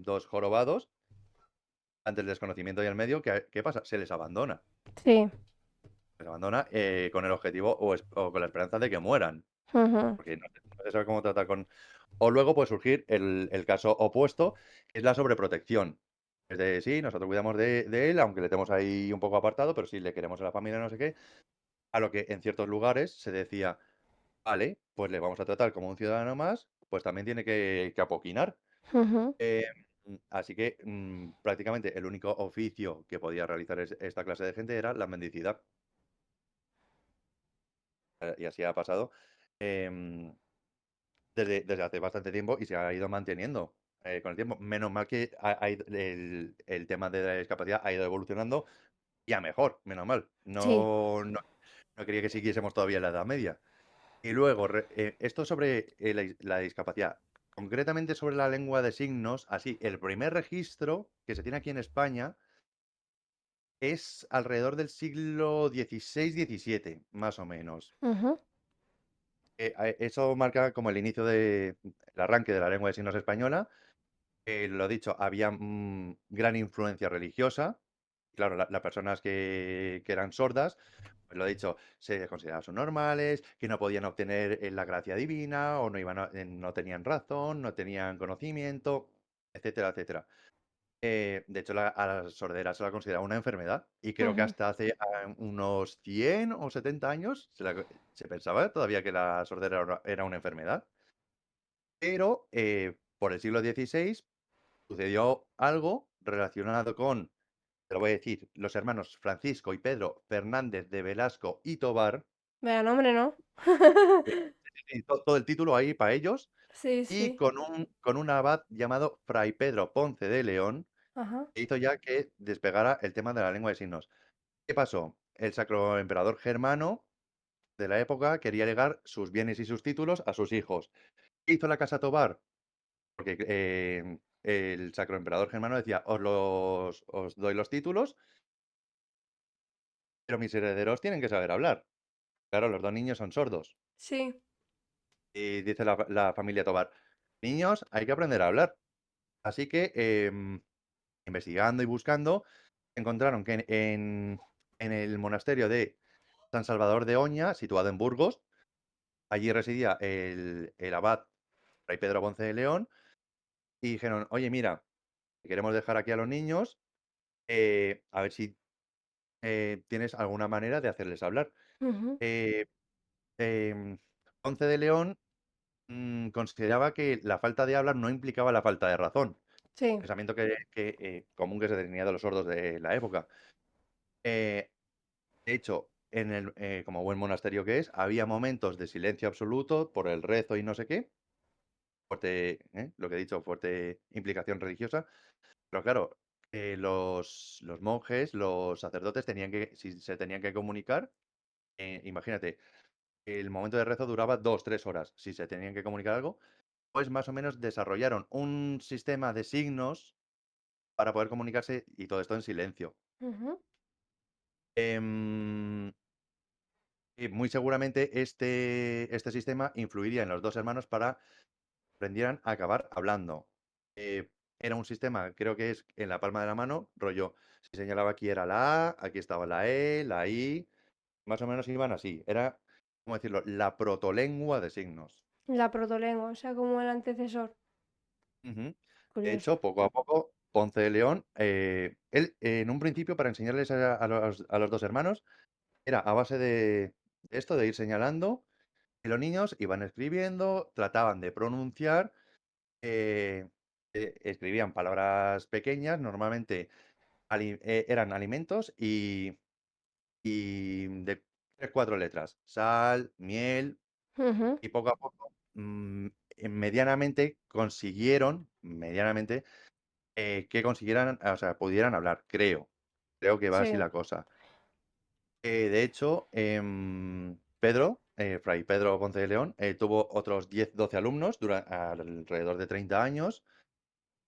dos jorobados ante el desconocimiento y el medio, ¿qué pasa? Se les abandona. sí. Se les abandona con el objetivo o con la esperanza de que mueran, Ujú. porque no se sabe cómo tratar con... O luego puede surgir el caso opuesto, que es la sobreprotección. Es de, sí, nosotros cuidamos de él, aunque le tenemos ahí un poco apartado, pero sí le queremos a la familia, no sé qué. A lo que en ciertos lugares se decía, vale, pues le vamos a tratar como un ciudadano más, pues también tiene que apoquinar. Ujú. Eh, Así que prácticamente el único oficio que podía realizar esta clase de gente era la mendicidad. Y así ha pasado em, desde hace bastante tiempo y se ha ido manteniendo con el tiempo. Menos mal que el tema de la discapacidad ha ido evolucionando y a mejor, menos mal. Sí. No quería que siguiésemos todavía en la Edad Media. Y luego, esto sobre la discapacidad, concretamente sobre la lengua de signos, así, el primer registro que se tiene aquí en España es alrededor del siglo XVI-XVII, más o menos. Ujú. Eso marca como el inicio del arranque de la lengua de signos española. Lo dicho, había gran influencia religiosa. Claro, las personas que eran sordas, pues lo dicho, se consideraban subnormales, que no podían obtener la gracia divina, o no iban no tenían razón, no tenían conocimiento, etcétera, etcétera. De hecho, a la sordera se la considera una enfermedad y creo que Ujú. hasta hace unos 100 o 70 años se pensaba todavía que la sordera era una enfermedad. Pero por el siglo XVI sucedió algo relacionado con, te lo voy a decir, los hermanos Francisco y Pedro Fernández de Velasco y Tobar. Vea nombre, ¿no? Y todo el título ahí para ellos. Sí, Y sí. con un abad llamado Fray Pedro Ponce de León, Ajá. que hizo ya que despegara el tema de la lengua de signos. ¿Qué pasó? El sacro emperador germano de la época quería legar sus bienes y sus títulos a sus hijos. ¿Qué hizo la casa Tobar? Porque el sacro emperador germano decía, os doy los títulos, pero mis herederos tienen que saber hablar. Claro, los dos niños son sordos. Sí. Y dice la familia Tobar, niños, hay que aprender a hablar. Así que, investigando y buscando, encontraron que en el monasterio de San Salvador de Oña, situado en Burgos, allí residía el abad Fray Pedro Ponce de León, y dijeron, oye, mira, queremos dejar aquí a los niños, a ver si tienes alguna manera de hacerles hablar. Ujú. Eh, Ponce de León consideraba que la falta de hablar no implicaba la falta de razón, Sí. pensamiento común que se tenía de los sordos de la época. Eh, de hecho, como buen monasterio que es, había momentos de silencio absoluto por el rezo y no sé qué, fuerte, lo que he dicho, fuerte implicación religiosa, pero claro, los monjes, los sacerdotes si se tenían que comunicar, imagínate, el momento de rezo duraba 2, 3 horas. Si se tenían que comunicar algo, pues más o menos desarrollaron un sistema de signos para poder comunicarse y todo esto en silencio. Ujú. Em, y muy seguramente este sistema influiría en los dos hermanos para que aprendieran a acabar hablando. Era un sistema, creo que es en la palma de la mano, rollo, si señalaba aquí era la A, aquí estaba la E, la I, más o menos iban así. Era, ¿cómo decirlo?, la protolengua de signos. La protolengua, o sea, como el antecesor. Ujú. De Curioso. hecho, poco a poco, Ponce de León, él en un principio para enseñarles a los dos hermanos, era a base de esto, de ir señalando, y los niños iban escribiendo, trataban de pronunciar, eh, escribían palabras pequeñas, normalmente eran alimentos y de 3, 4 letras, sal, miel, Ujú. y poco a poco, medianamente consiguieron, medianamente, que consiguieran, o sea, pudieran hablar, creo. Creo que va así Sí. la cosa. De hecho, Fray Pedro Ponce de León, tuvo otros 10, 12 alumnos alrededor de 30 años.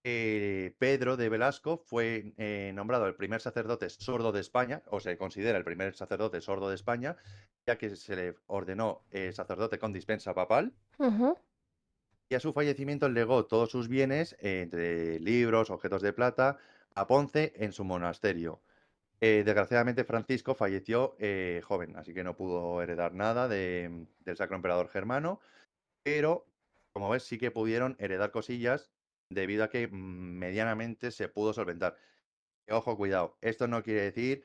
Pedro de Velasco fue nombrado el primer sacerdote sordo de España, o se considera el primer sacerdote sordo de España, ya que se le ordenó sacerdote con dispensa papal. Ujú. Y a su fallecimiento legó todos sus bienes, entre libros, objetos de plata, a Ponce en su monasterio. Desgraciadamente, Francisco falleció joven, así que no pudo heredar nada del Sacro Emperador Germano, pero, como ves, sí que pudieron heredar cosillas debido a que medianamente se pudo solventar. Y, ojo, cuidado, esto no quiere decir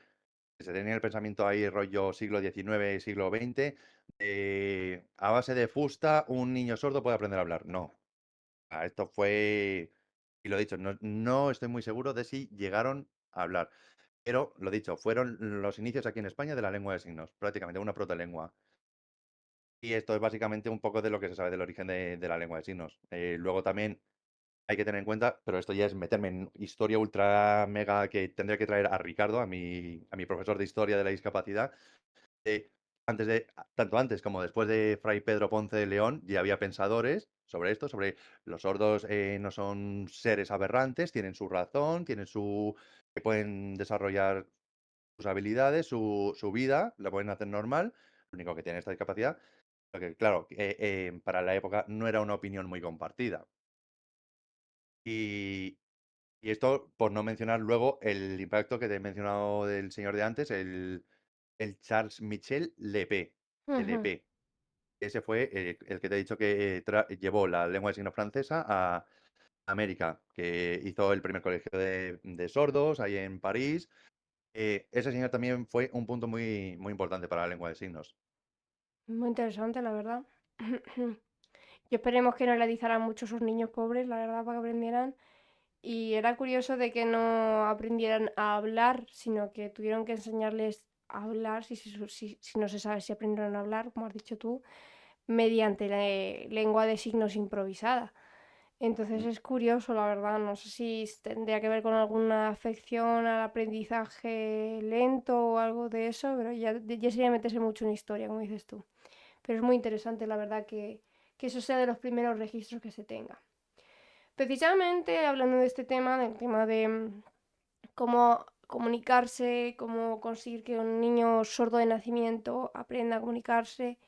que se tenía el pensamiento ahí rollo siglo XIX, siglo XX, a base de fusta un niño sordo puede aprender a hablar. No, esto fue, y lo dicho, no estoy muy seguro de si llegaron a hablar. Pero, lo dicho, fueron los inicios aquí en España de la lengua de signos, prácticamente una protolengua. Y esto es básicamente un poco de lo que se sabe del origen de la lengua de signos. Luego también hay que tener en cuenta, pero esto ya es meterme en historia ultra mega que tendré que traer a Ricardo, a mi profesor de historia de la discapacidad. eh, Tanto antes como después de Fray Pedro Ponce de León, ya había pensadores sobre esto, sobre los sordos no son seres aberrantes, tienen su razón, que pueden desarrollar sus habilidades, su vida, la pueden hacer normal, lo único que tiene esta discapacidad, porque claro, para la época no era una opinión muy compartida. Y, y esto por no mencionar luego el impacto que te he mencionado del señor de antes, el Charles Michel Lepé, Ujú. LP. Ese fue el que te he dicho que llevó la lengua de signos francesa a América, que hizo el primer colegio de sordos ahí en París. Ese señor también fue un punto muy, muy importante para la lengua de signos. Muy interesante, la verdad. Yo esperemos que no le dizaran mucho a sus niños pobres, la verdad, para que aprendieran. Y era curioso de que no aprendieran a hablar, sino que tuvieron que enseñarles a hablar, si no se sabe si aprendieron a hablar, como has dicho tú, mediante la lengua de signos improvisada. Entonces Mm. es curioso, la verdad. No sé si tendría que ver con alguna afección al aprendizaje lento o algo de eso, pero ya sería meterse mucho en historia, como dices tú. Pero es muy interesante, la verdad, que eso sea de los primeros registros que se tenga. Precisamente hablando de este tema, del tema de cómo comunicarse, cómo conseguir que un niño sordo de nacimiento aprenda a comunicarse,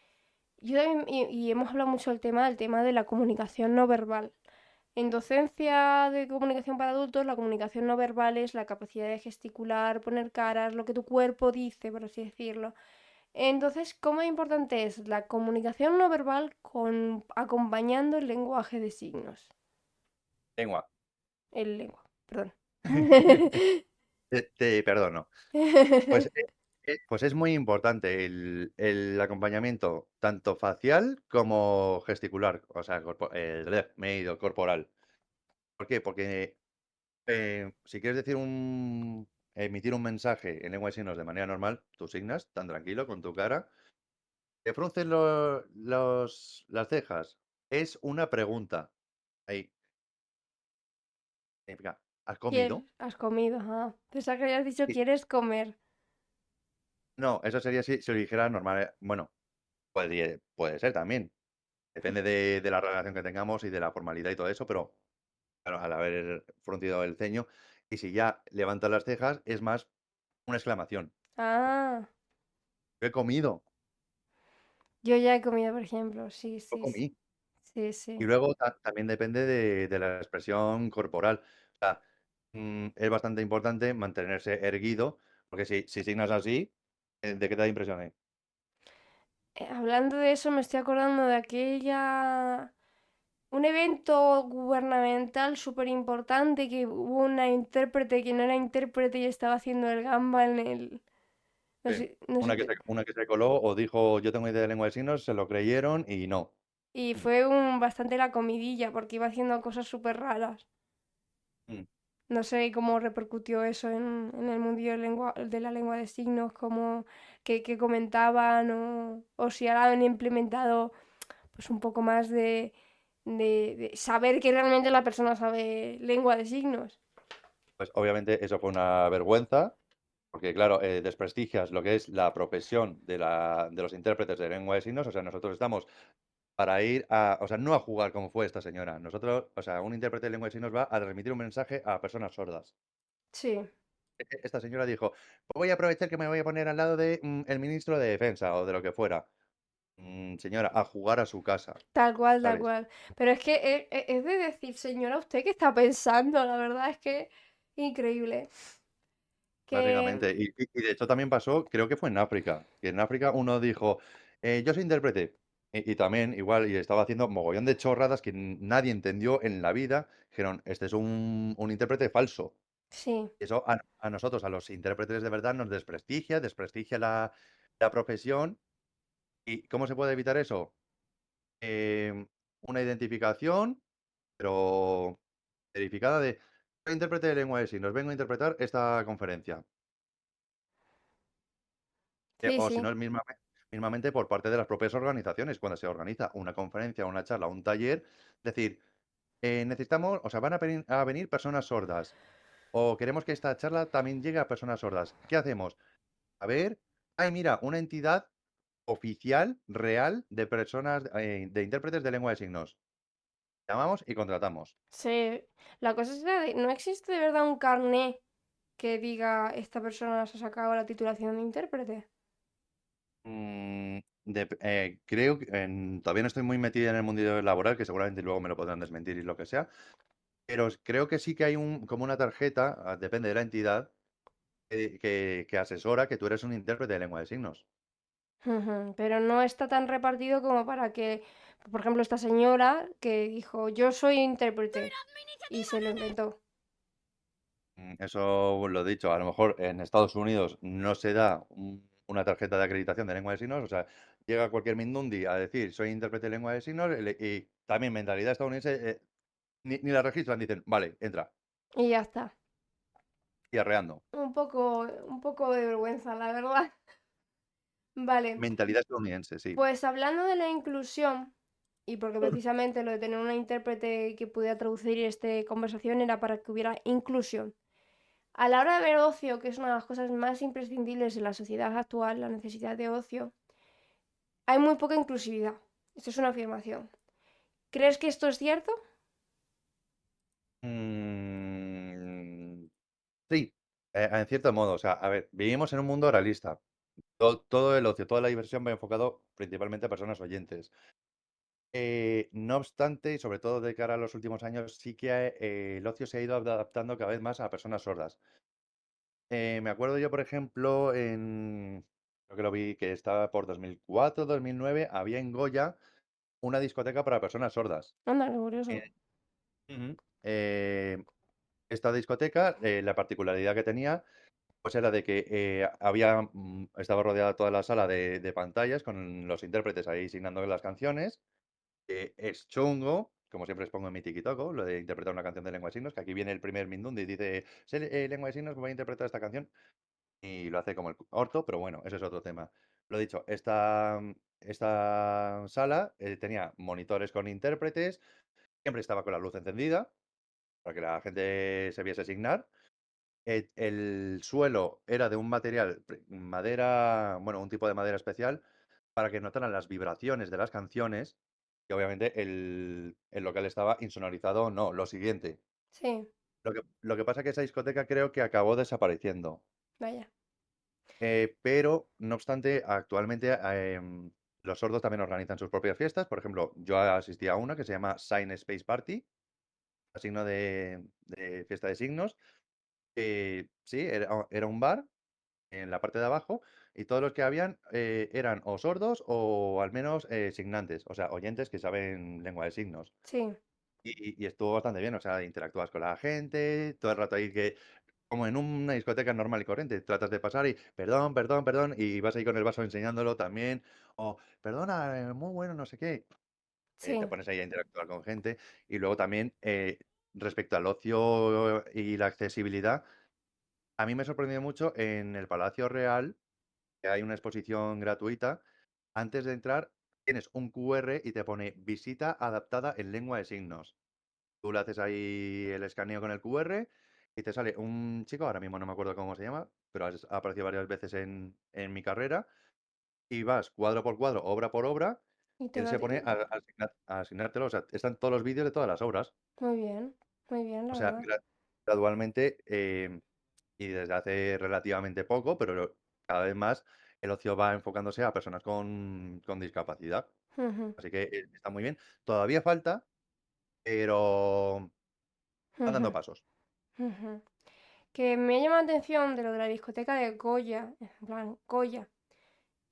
yo también, y hemos hablado mucho del tema de la comunicación no verbal. En docencia de comunicación para adultos, la comunicación no verbal es la capacidad de gesticular, poner caras, lo que tu cuerpo dice, por así decirlo. Entonces, ¿cómo importante es la comunicación no verbal acompañando el lenguaje de signos? Lengua. El lengua, perdón. Te perdono. Pues Pues es muy importante el acompañamiento tanto facial como gesticular, o sea, me he ido, corporal. ¿Por qué? Porque si quieres emitir un mensaje en lengua de signos de manera normal, tú signas tan tranquilo con tu cara. Te frunces las cejas. Es una pregunta. Ahí, significa, ¿has ¿Quieres? comido? ¿Has comido? Ah, pensaba que habías dicho Sí. ¿quieres comer? No, eso sería si lo dijera normal. Bueno, puede ser también. Depende de la relación que tengamos y de la formalidad y todo eso, pero claro, al haber fruncido el ceño, y si ya levantas las cejas, es más una exclamación. Ah, He comido, yo ya he comido, por ejemplo. Sí, lo sí, sí. comí. Sí, Y sí. luego también depende de la expresión corporal. O sea, es bastante importante mantenerse erguido, porque si signas así, ¿de qué te da impresión? Hablando de eso, me estoy acordando de aquella... Un evento gubernamental súper importante que hubo una intérprete que no era intérprete y estaba haciendo el gamba en el... No Sí. sé, no sé Una que se coló o dijo yo tengo idea de lengua de signos, se lo creyeron y no. Y Mm, fue bastante la comidilla porque iba haciendo cosas súper raras. mm. No sé cómo repercutió eso en el mundillo de la lengua de signos, como que comentaban o si ahora han implementado pues un poco más de saber que realmente la persona sabe lengua de signos. Pues obviamente eso fue una vergüenza, porque claro, desprestigias lo que es la profesión de los intérpretes de lengua de signos. O sea, nosotros estamos para ir o sea, no a jugar como fue esta señora. Nosotros, o sea, un intérprete de lengua de signos va a transmitir un mensaje a personas sordas. Sí, Esta señora dijo, "Pues voy a aprovechar que me voy a poner al lado de el ministro de Defensa o de lo que fuera. Señora, a jugar a su casa, tal cual, tal ¿sabes? cual. Pero es que es de decir, señora, ¿usted qué está pensando? La verdad es que increíble. Que Básicamente. Y de hecho también pasó, creo que fue en África, que en África uno dijo, yo soy intérprete. Y también igual, y estaba haciendo mogollón de chorradas que nadie entendió en la vida. Dijeron, este es un intérprete falso. sí, Y eso a nosotros, a los intérpretes de verdad, nos desprestigia la profesión. ¿Y cómo se puede evitar eso? Una identificación, pero verificada de, soy intérprete de lengua de signos, vengo a interpretar esta conferencia. sí, O si sí. no, mismamente por parte de las propias organizaciones, cuando se organiza una conferencia, una charla, un taller, decir, necesitamos, o sea, van a venir personas sordas, o queremos que esta charla también llegue a personas sordas. ¿Qué hacemos? A ver, ay, mira, una entidad oficial, real, de personas, de intérpretes de lengua de signos. Llamamos y contratamos. Sí. La cosa es no existe de verdad un carné que diga esta persona se ha sacado la titulación de intérprete. Creo que todavía no estoy muy metido en el mundo laboral, que seguramente luego me lo podrán desmentir y lo que sea, pero creo que sí que hay como una tarjeta, depende de la entidad, que asesora que tú eres un intérprete de lengua de signos. Ujú. Pero no está tan repartido como para que, por ejemplo, esta señora que dijo yo soy intérprete y se lo inventó. Eso lo he dicho, a lo mejor en Estados Unidos no se da una tarjeta de acreditación de lengua de signos. O sea, llega cualquier mindundi a decir soy intérprete de lengua de signos y también mentalidad estadounidense, ni la registran, dicen, vale, entra, Y ya está. y arreando. Un poco de vergüenza, la verdad. Vale, Mentalidad estadounidense, sí. pues hablando de la inclusión, y porque precisamente lo de tener una intérprete que pudiera traducir esta conversación era para que hubiera inclusión. A la hora de ver ocio, que es una de las cosas más imprescindibles en la sociedad actual, la necesidad de ocio, hay muy poca inclusividad. Esto es una afirmación. ¿Crees que esto es cierto? Mm, sí, en cierto modo. O sea, a ver, vivimos en un mundo realista. Todo el ocio, toda la diversión va enfocado principalmente a personas oyentes. No obstante, y sobre todo de cara a los últimos años, sí que el ocio se ha ido adaptando cada vez más a personas sordas. Me acuerdo yo, por ejemplo, creo que lo vi que estaba por 2004, 2009, había en Goya una discoteca para personas sordas. Anda, qué curioso. Eh, Ujú. Esta discoteca, la particularidad que tenía Pues era de que había, estaba rodeada toda la sala de pantallas con los intérpretes ahí signando las canciones. Es chungo, como siempre expongo en mi TikTok, lo de interpretar una canción de lengua de signos, que aquí viene el primer Mindundi y dice, sé lengua de signos, voy a interpretar esta canción, y lo hace como el orto, pero bueno, ese es otro tema. Lo dicho, esta sala tenía monitores con intérpretes, siempre estaba con la luz encendida para que la gente se viese signar. El suelo era de un material, madera, bueno, un tipo de madera especial, para que notaran las vibraciones de las canciones, y obviamente el local estaba insonorizado, no, lo siguiente. Sí, Lo que pasa es que esa discoteca creo que acabó desapareciendo. vaya. Pero, no obstante, actualmente los sordos también organizan sus propias fiestas. Por ejemplo, yo asistí a una que se llama Sign Space Party, signo de fiesta de signos. Sí, era un bar en la parte de abajo y todos los que habían eran o sordos o al menos signantes, o sea, oyentes que saben lengua de signos. Sí, Y estuvo bastante bien, o sea, interactúas con la gente, todo el rato ahí que, como en una discoteca normal y corriente, tratas de pasar y perdón, perdón, perdón, y vas ahí con el vaso enseñándolo también, o perdona, muy bueno, no sé qué. Te sí. pones ahí a interactuar con gente. Y luego también, respecto al ocio y la accesibilidad, a mí me sorprendió mucho en el Palacio Real, que hay una exposición gratuita. Antes de entrar, tienes un QR y te pone visita adaptada en lengua de signos. Tú le haces ahí el escaneo con el QR y te sale un chico, ahora mismo no me acuerdo cómo se llama, pero ha aparecido varias veces en mi carrera, y vas cuadro por cuadro, obra por obra, Y y te él lo se pone digo. a asignártelo. O sea, están todos los vídeos de todas las obras. Muy bien, O la sea, verdad. gradualmente, y desde hace relativamente poco, pero cada vez más, el ocio va enfocándose a personas con discapacidad. Ujú, Así que está muy bien. Todavía falta, pero van dando ujú, pasos. ujú. Que me llama la atención de lo de la discoteca de Goya, en plan, Goya.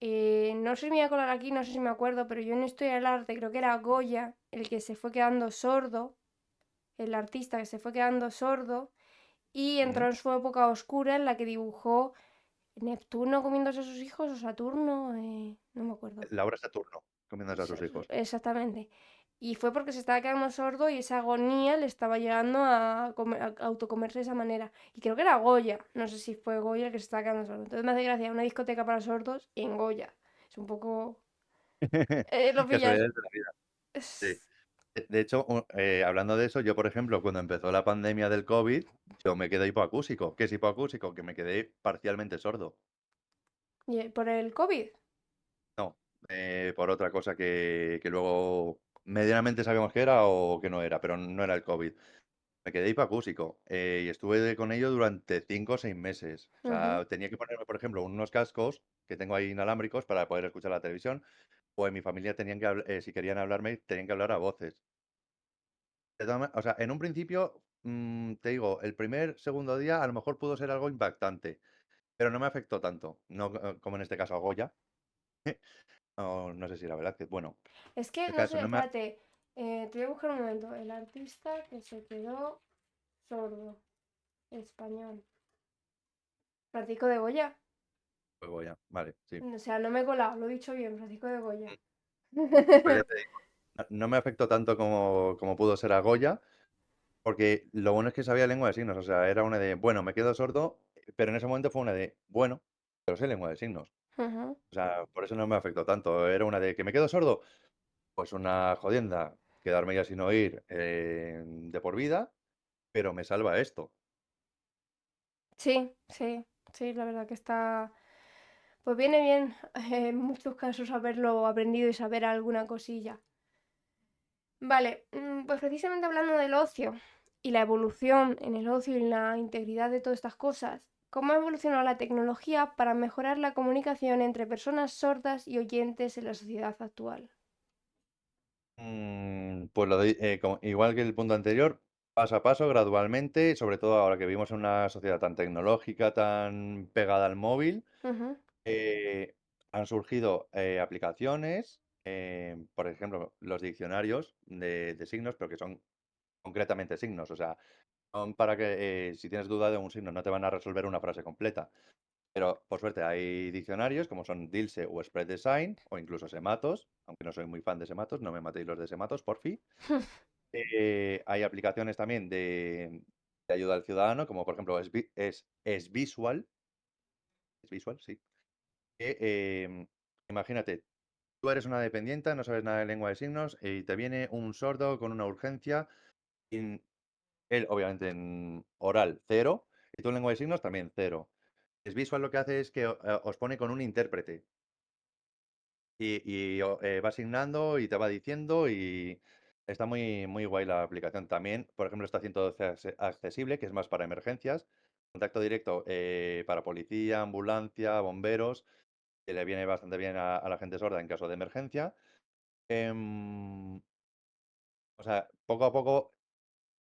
No sé si me voy a colar aquí, no sé si me acuerdo, pero yo en Historia del Arte creo que era Goya el que se fue quedando sordo, el artista que se fue quedando sordo y entró Ujú. en su época oscura en la que dibujó Neptuno comiéndose a sus hijos o Saturno, no me acuerdo. Laura Saturno, comiéndose a sus hijos. Exactamente. Y fue porque se estaba quedando sordo y esa agonía le estaba llegando a autocomerse de esa manera. Y creo que era Goya. No sé si fue Goya el que se estaba quedando sordo. Entonces me hace gracia una discoteca para sordos en Goya. Es un poco... lo pillas. Casualidades de la vida. Sí. Es- De hecho, hablando de eso, yo, por ejemplo, cuando empezó la pandemia del COVID, yo me quedé hipoacúsico. ¿Qué es hipoacúsico? Que me quedé parcialmente sordo. ¿Por el COVID? No, por otra cosa que luego medianamente sabíamos que era o que no era, pero no era el COVID. Me quedé hipoacúsico y estuve con ello durante 5 o 6 meses. O Ujú. sea, tenía que ponerme, por ejemplo, unos cascos que tengo ahí inalámbricos para poder escuchar la televisión, o en mi familia tenían que si querían hablarme, tenían que hablar a voces. O sea, en un principio, te digo, el primer, segundo día a lo mejor pudo ser algo impactante, pero no me afectó tanto, no como en este caso a Goya, o no sé si la verdad que, bueno, Es que, el no caso sé, no me... espérate. Te voy a buscar un momento. El artista que se quedó sordo. Español. Francisco de Goya. Pues Goya, vale, sí. O sea, no me he colado, lo he dicho bien, Francisco de Goya. Pues ya te digo, no me afectó tanto como pudo ser a Goya, porque lo bueno es que sabía lengua de signos. O sea, era una de, bueno, me quedo sordo, pero en ese momento fue una de, bueno, pero sé lengua de signos. Ujú. O sea, por eso no me afectó tanto. Era una de, que me quedo sordo, pues una jodienda, quedarme ya sin oír de por vida, pero me salva esto. Sí, sí, sí, la verdad que está... Pues viene bien en muchos casos haberlo aprendido y saber alguna cosilla. Vale, pues precisamente hablando del ocio y la evolución en el ocio y en la integridad de todas estas cosas, ¿cómo ha evolucionado la tecnología para mejorar la comunicación entre personas sordas y oyentes en la sociedad actual? Pues igual que el punto anterior, paso a paso, gradualmente, sobre todo ahora que vivimos en una sociedad tan tecnológica, tan pegada al móvil. Ujú, eh, Han surgido aplicaciones, por ejemplo, los diccionarios de signos, pero que son concretamente signos. O sea, son para que si tienes duda de un signo, no te van a resolver una frase completa. Pero por suerte hay diccionarios como son Dilse o Spread Design o incluso Sematos, aunque no soy muy fan de Sematos, no me matéis los de Sematos, por fin. Hay aplicaciones también de ayuda al ciudadano, como por ejemplo es Visual, es Visual, sí. Que, imagínate, tú eres una dependienta, no sabes nada de lengua de signos y te viene un sordo con una urgencia, y él obviamente en oral cero y tú en lengua de signos también cero. Es Visual lo que hace es que os pone con un intérprete. Va asignando y te va diciendo y está muy, muy guay la aplicación. También, por ejemplo, está 112 accesible, que es más para emergencias. Contacto directo para policía, ambulancia, bomberos, que le viene bastante bien a la gente sorda en caso de emergencia. Em, o sea, poco a poco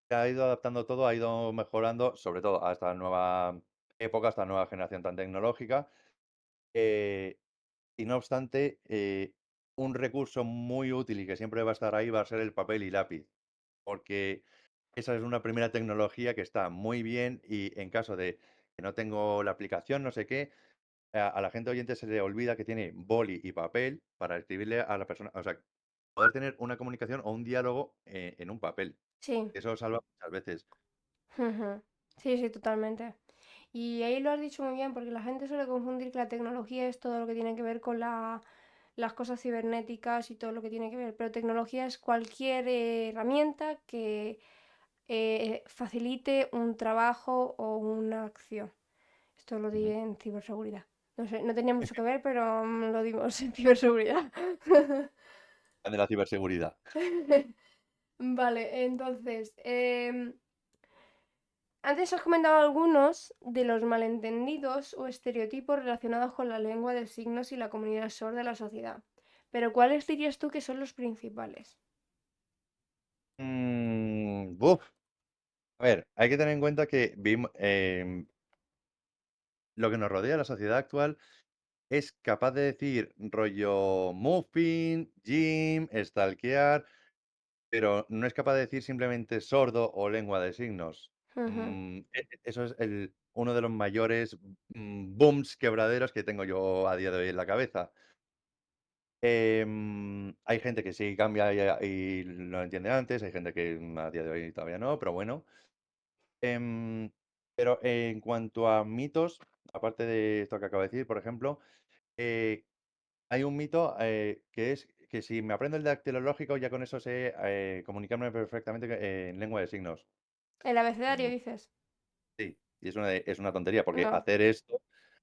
se ha ido adaptando todo, ha ido mejorando, sobre todo a esta nueva época, a esta nueva generación tan tecnológica. Eh, Y no obstante, un recurso muy útil y que siempre va a estar ahí va a ser el papel y lápiz, porque esa es una primera tecnología que está muy bien y en caso de que no tengo la aplicación, no sé qué, a la gente oyente se le olvida que tiene boli y papel para escribirle a la persona, o sea, poder tener una comunicación o un diálogo en un papel. Sí. Eso salva muchas veces. Ujú. Sí, sí, totalmente. Y ahí lo has dicho muy bien, porque la gente suele confundir que la tecnología es todo lo que tiene que ver con las cosas cibernéticas y todo lo que tiene que ver, pero tecnología es cualquier herramienta que facilite un trabajo o una acción. Esto lo di Ujú. en ciberseguridad. No sé, no tenía mucho que ver, pero lo dimos en ciberseguridad. De la ciberseguridad. Vale, entonces, antes has comentado algunos de los malentendidos o estereotipos relacionados con la lengua de signos y la comunidad sorda de la sociedad. Pero ¿cuáles dirías tú que son los principales? Buf. A ver, hay que tener en cuenta que lo que nos rodea, la sociedad actual, es capaz de decir rollo muffin, gym, stalkear, pero no es capaz de decir simplemente sordo o lengua de signos. Ujú. Eso es uno de los mayores booms quebraderos que tengo yo a día de hoy en la cabeza. Hay gente que sí cambia y lo entiende antes, hay gente que a día de hoy todavía no, pero bueno. Em, pero en cuanto a mitos, aparte de esto que acabo de decir, por ejemplo, eh, hay un mito que es que si me aprendo el dactilológico, ya con eso sé comunicarme perfectamente en lengua de signos. El abecedario, Mm, dices. Sí, y es una tontería, porque No. hacer esto,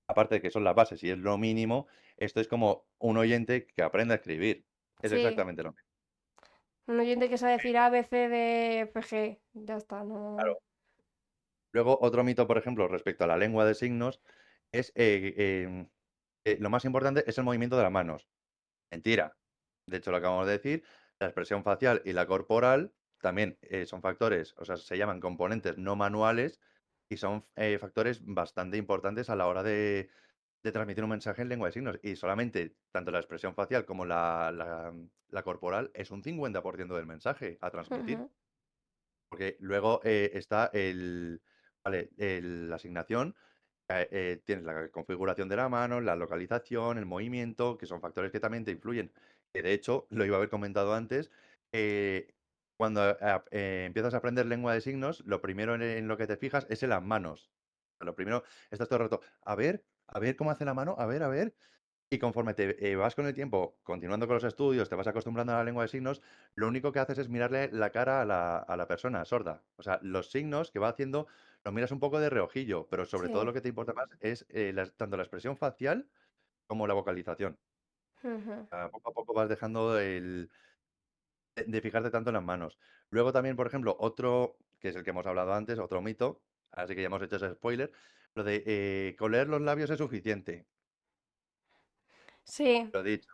aparte de que son las bases y es lo mínimo, esto es como un oyente que aprende a escribir. Es Sí. exactamente lo mismo. Un oyente que sabe decir A, B, C, D, F, G. Ya está, no. Claro. Luego, otro mito, por ejemplo, respecto a la lengua de signos, es lo más importante es el movimiento de las manos. Mentira. De hecho, lo acabamos de decir, la expresión facial y la corporal también son factores, o sea, se llaman componentes no manuales y son factores bastante importantes a la hora de transmitir un mensaje en lengua de signos. Y solamente tanto la expresión facial como la corporal es un 50% del mensaje a transmitir. Ujú, Porque luego está vale, la asignación, tienes la configuración de la mano, la localización, el movimiento, que son factores que también te influyen. Que de hecho, lo iba a haber comentado antes, cuando empiezas a aprender lengua de signos, lo primero en lo que te fijas es en las manos. Lo primero, estás todo el rato, a ver cómo hace la mano, a ver. Y conforme te vas con el tiempo, continuando con los estudios, te vas acostumbrando a la lengua de signos, lo único que haces es mirarle la cara a la persona sorda. O sea, los signos que va haciendo, los miras un poco de reojillo, pero sobre todo sí. lo que te importa más es tanto la expresión facial como la vocalización. Ujú. Poco a poco vas dejando de fijarte tanto en las manos. Luego también, por ejemplo, otro, que es el que hemos hablado antes, otro mito, así que ya hemos hecho ese spoiler, lo de con leer los labios es suficiente. Sí. Lo dicho.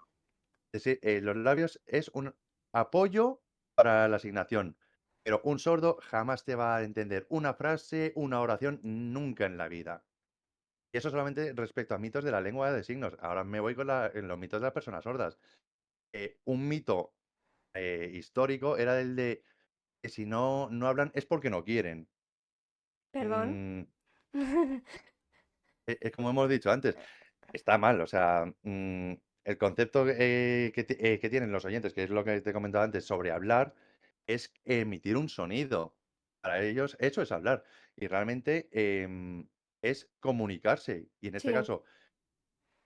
Es decir, los labios es un apoyo para la asignación, pero un sordo jamás te va a entender una frase, una oración, nunca en la vida. Y eso solamente respecto a mitos de la lengua de signos. Ahora me voy con en los mitos de las personas sordas. Un mito histórico era el de que si no hablan es porque no quieren. Perdón. mm, es como hemos dicho antes, está mal, o sea, el concepto que tienen los oyentes, que es lo que te comentaba antes, sobre hablar, es emitir un sonido. Para ellos eso es hablar y realmente, es comunicarse. Y en este Sí, caso,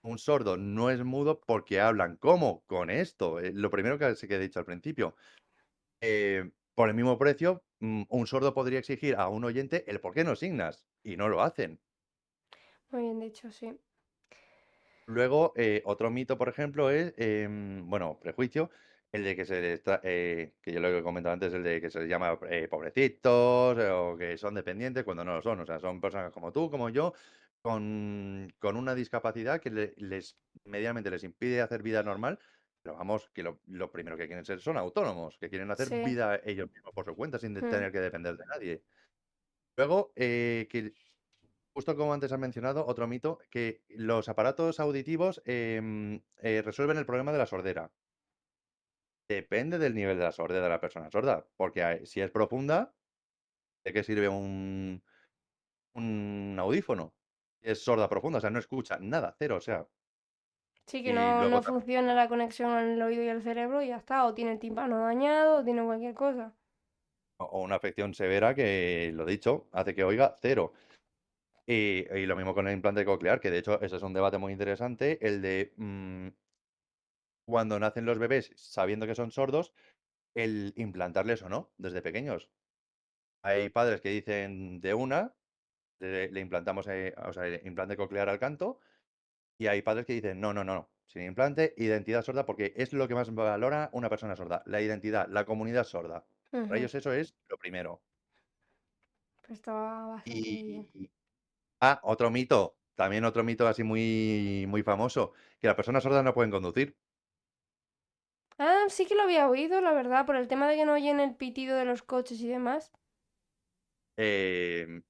un sordo no es mudo porque hablan. ¿Cómo? Con esto, lo primero que he dicho al principio. Por el mismo precio, un sordo podría exigir a un oyente el por qué no signas, y no lo hacen. muy bien dicho, sí. Luego, otro mito, por ejemplo, es, bueno, prejuicio, el de que se les que yo lo he comentado antes, el de que se les llama pobrecitos o que son dependientes cuando no lo son. O sea, son personas como tú, como yo, con una discapacidad que medianamente les impide hacer vida normal, pero vamos, que lo primero que quieren ser son autónomos, que quieren hacer Sí. vida ellos mismos por su cuenta sin Mm. tener que depender de nadie. Luego, que justo como antes has mencionado, otro mito, que los aparatos auditivos resuelven el problema de la sordera. Depende del nivel de la sordera de la persona sorda, porque si es profunda, ¿de qué sirve un audífono? Si es sorda profunda, o sea, no escucha nada, cero, o sea. Sí, que Y no luego también, funciona la conexión en el oído y el cerebro y ya está. O tiene el tímpano dañado, o tiene cualquier cosa. o una afección severa que, lo dicho, hace que oiga cero. Y lo mismo con el implante coclear, que de hecho ese es un debate muy interesante, el de cuando nacen los bebés sabiendo que son sordos, el implantarles o no, desde pequeños. Hay padres que dicen de una, le implantamos, o sea, el implante coclear al canto, y hay padres que dicen, no, no, no, sin implante, identidad sorda, porque es lo que más valora una persona sorda, la identidad, la comunidad sorda. Para Ujú. ellos eso es lo primero. Pues estaba bastante bien. Y, otro mito, también otro mito así muy, muy famoso, que las personas sordas no pueden conducir. Ah, sí que lo había oído, la verdad, por el tema de que no oyen el pitido de los coches y demás. Eh,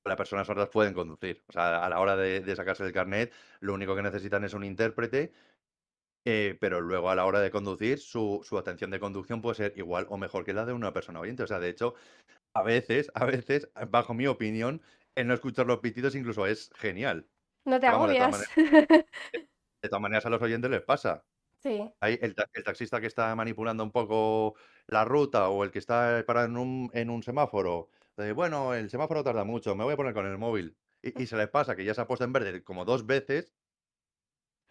las personas sordas pueden conducir. O sea, a la hora de sacarse el carnet, lo único que necesitan es un intérprete. Pero luego a la hora de conducir, su atención de conducción puede ser igual o mejor que la de una persona oyente. O sea, de hecho, a veces, bajo mi opinión, el no escuchar los pitidos incluso es genial. No te Pero vamos, agobias. de todas maneras a los oyentes les pasa. Sí. Hay el taxista que está manipulando un poco la ruta o el que está parado en un semáforo. Bueno, el semáforo tarda mucho, me voy a poner con el móvil. Y se les pasa que ya se ha puesto en verde como 2 veces.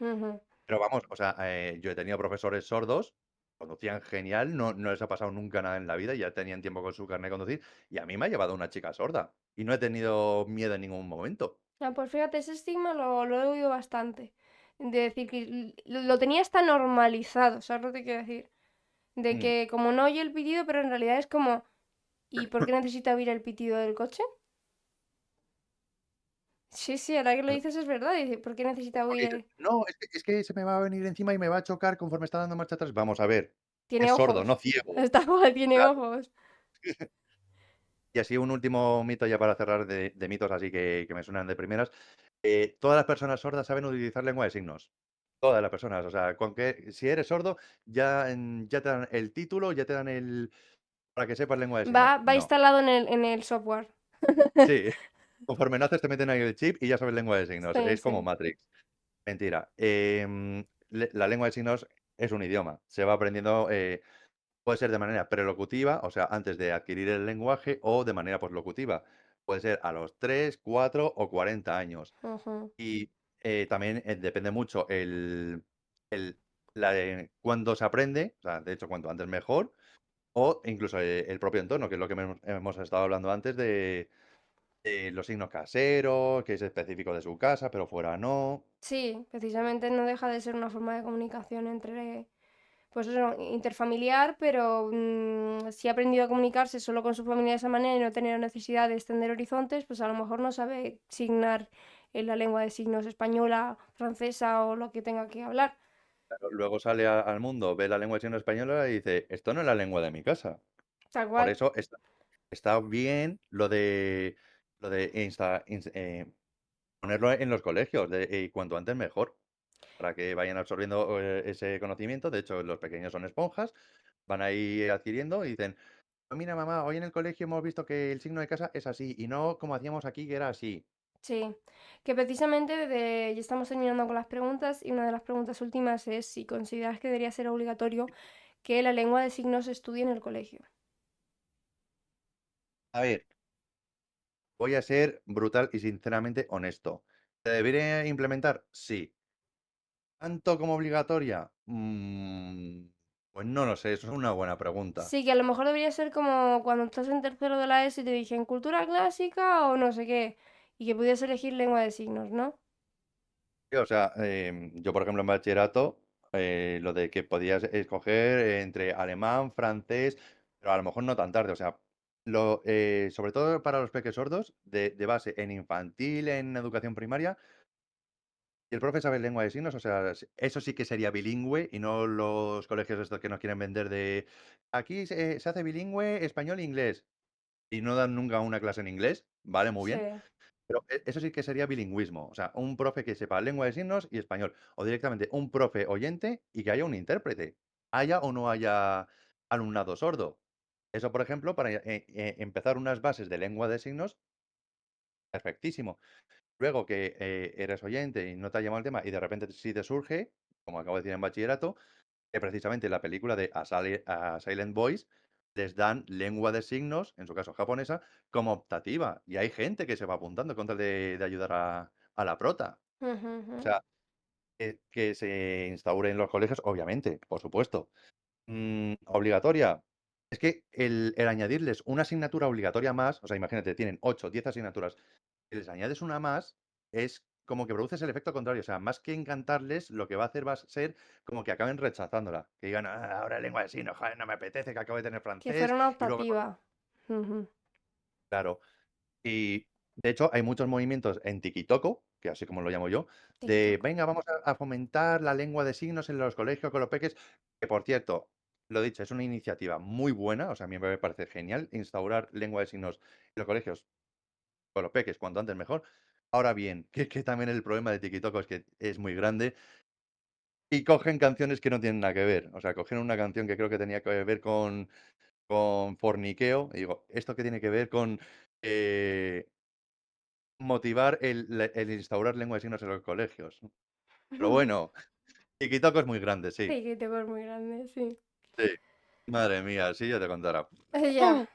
Ujú. Pero vamos, o sea, yo he tenido profesores sordos, conducían genial, no les ha pasado nunca nada en la vida, ya tenían tiempo con su carnet de conducir, y a mí me ha llevado una chica sorda, y no he tenido miedo en ningún momento. Ah, pues fíjate, ese estigma lo he oído bastante. De decir que lo tenía hasta normalizado, ¿sabes lo que te quiero decir? De Mm. que como no oye el pitido, pero en realidad es como, ¿y por qué necesita oír el pitido del coche? Sí, sí, ahora que lo dices es verdad. Dice, ¿por qué necesita Porque oír dices, no, es que se me va a venir encima y me va a chocar conforme está dando marcha atrás. Vamos a ver, Tiene es sordo, no ojos. ciego. Está igual, tiene Claro. ojos. Y así un último mito ya para cerrar de mitos así que me suenan de primeras. Todas las personas sordas saben utilizar lengua de signos. Todas las personas, o sea, con que si eres sordo, ya te dan el título, ya te dan para que sepas lengua de signos. Va No. instalado en el software. Sí, conforme naces te meten ahí el chip y ya sabes lengua de signos. Sí, Es como sí. Matrix. Mentira. La lengua de signos es un idioma. Se va aprendiendo, puede ser de manera prelocutiva, o sea, antes de adquirir el lenguaje, o de manera poslocutiva. Puede ser a los 3, 4 o 40 años. Ujú. Y también depende mucho el, cuándo se aprende, o sea, de hecho, cuanto antes mejor, o incluso el propio entorno, que es lo que hemos estado hablando antes de los signos caseros, que es específico de su casa, pero fuera no. Sí, precisamente no deja de ser una forma de comunicación entre, pues eso, interfamiliar, pero si ha aprendido a comunicarse solo con su familia de esa manera y no tener necesidad de extender horizontes, pues a lo mejor no sabe signar en la lengua de signos española, francesa o lo que tenga que hablar. Luego sale al mundo, ve la lengua de signos española y dice, esto no es la lengua de mi casa. Tal Por cual. eso está bien lo de ponerlo en los colegios, y cuanto antes mejor, para que vayan absorbiendo ese conocimiento. De hecho, los pequeños son esponjas, van ahí adquiriendo y dicen, Mira, mamá, hoy en el colegio hemos visto que el signo de casa es así y no como hacíamos aquí, que era así. Sí, que precisamente ya estamos terminando con las preguntas y una de las preguntas últimas es si consideras que debería ser obligatorio que la lengua de signos se estudie en el colegio. A ver, voy a ser brutal y sinceramente honesto. ¿Se debería implementar? Sí. ¿Tanto como obligatoria? Pues no lo sé, eso es una buena pregunta. Sí, que a lo mejor debería ser como cuando estás en tercero de la ESO y te dicen cultura clásica o no sé qué, y que pudieras elegir lengua de signos, ¿no? Sí, o sea, yo por ejemplo en bachillerato, lo de que podías escoger entre alemán, francés, pero a lo mejor no tan tarde, o sea, sobre todo para los peques sordos, de base en infantil, en educación primaria, y el profe sabe lengua de signos, o sea, eso sí que sería bilingüe y no los colegios estos que nos quieren vender de aquí se hace bilingüe español-inglés y no dan nunca una clase en inglés, vale, muy Sí. bien. Pero eso sí que sería bilingüismo, o sea, un profe que sepa lengua de signos y español, o directamente un profe oyente y que haya un intérprete, haya o no haya alumnado sordo. Eso, por ejemplo, para empezar unas bases de lengua de signos, perfectísimo. Luego que eres oyente y no te ha llamado el tema y de repente sí te surge, como acabo de decir en bachillerato, que precisamente la película de A Silent Voice les dan lengua de signos, en su caso japonesa, como optativa. Y hay gente que se va apuntando con tal de ayudar a la prota. Ujú, O ujú. sea, que se instaure en los colegios, obviamente, por supuesto. Obligatoria. Es que el añadirles una asignatura obligatoria más, o sea, imagínate, tienen 8 10 asignaturas, si les añades una más, es como que produces el efecto contrario. O sea, más que encantarles, lo que va a hacer va a ser como que acaben rechazándola. Que digan, "Ah, ahora lengua de signos, joder, no me apetece que acabe de tener Que francés. fuera una Y luego, optativa. Ujú. claro. Y de hecho, hay muchos movimientos en Tikitoko, que así como lo llamo yo, de Tiki-toco. venga, vamos a fomentar la lengua de signos en los colegios con los peques. Que por cierto, lo dicho, es una iniciativa muy buena. O sea, a mí me parece genial instaurar lengua de signos en los colegios con los peques, cuanto antes mejor. Ahora bien, que también el problema de TikTok es que es muy grande y cogen canciones que no tienen nada que ver. O sea, cogieron una canción que creo que tenía que ver con forniqueo. Y digo, ¿esto qué tiene que ver con eh, motivar el instaurar lengua de signos en los colegios? Pero bueno, TikTok es muy grande, sí. Tiki-toco es muy grande, sí. Sí. Madre mía, sí, yo te contara. Ya.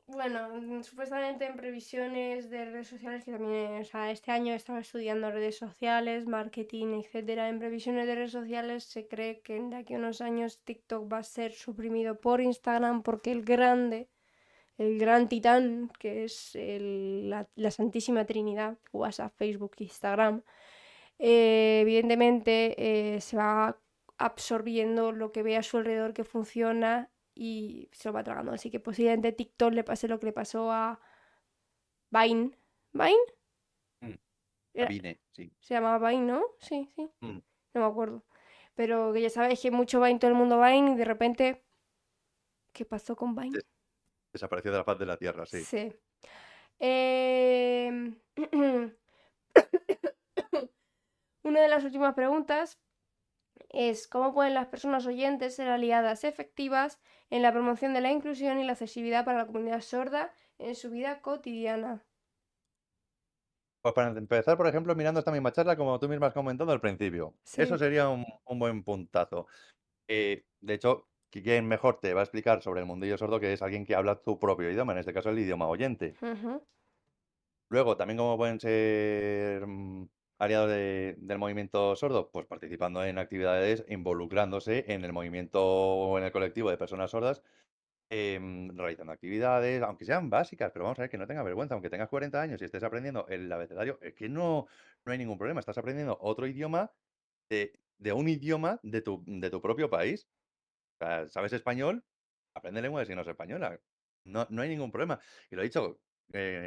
Bueno, supuestamente en previsiones de redes sociales, que también, o sea, este año estaba estudiando redes sociales, marketing, etcétera. En previsiones de redes sociales se cree que de aquí a unos años TikTok va a ser suprimido por Instagram porque el gran titán, que es la Santísima Trinidad, WhatsApp, Facebook, Instagram, evidentemente se va absorbiendo lo que ve a su alrededor que funciona y se lo va tragando. Así que posiblemente TikTok le pase lo que le pasó a Vine. ¿Vine? Mm, Era- Sabine, sí. Se llamaba Vine, ¿no? Sí, sí, Mm, no me acuerdo. Pero que ya sabéis que mucho Vine, todo el mundo Vine y de repente, ¿qué pasó con Vine? des- Desapareció de la faz de la tierra, sí. Sí. Eh... Una de las últimas preguntas es cómo pueden las personas oyentes ser aliadas efectivas en la promoción de la inclusión y la accesibilidad para la comunidad sorda en su vida cotidiana. Pues para empezar, por ejemplo, mirando esta misma charla, como tú misma has comentado al principio. Eso Sí. sería un buen puntazo. De hecho, ¿quién mejor te va a explicar sobre el mundillo sordo que es alguien que habla tu propio idioma, en este caso el idioma oyente? Ujú. Luego, también como pueden ser aliados del movimiento sordo, pues participando en actividades, involucrándose en el movimiento o en el colectivo de personas sordas, realizando actividades, aunque sean básicas, pero vamos a ver que no tenga vergüenza, aunque tengas 40 años y estés aprendiendo el abecedario, es que no hay ningún problema, estás aprendiendo otro idioma de un idioma de tu propio país. O sea, ¿sabes español? Aprende lengua de signos española. No hay ningún problema. Y lo he dicho,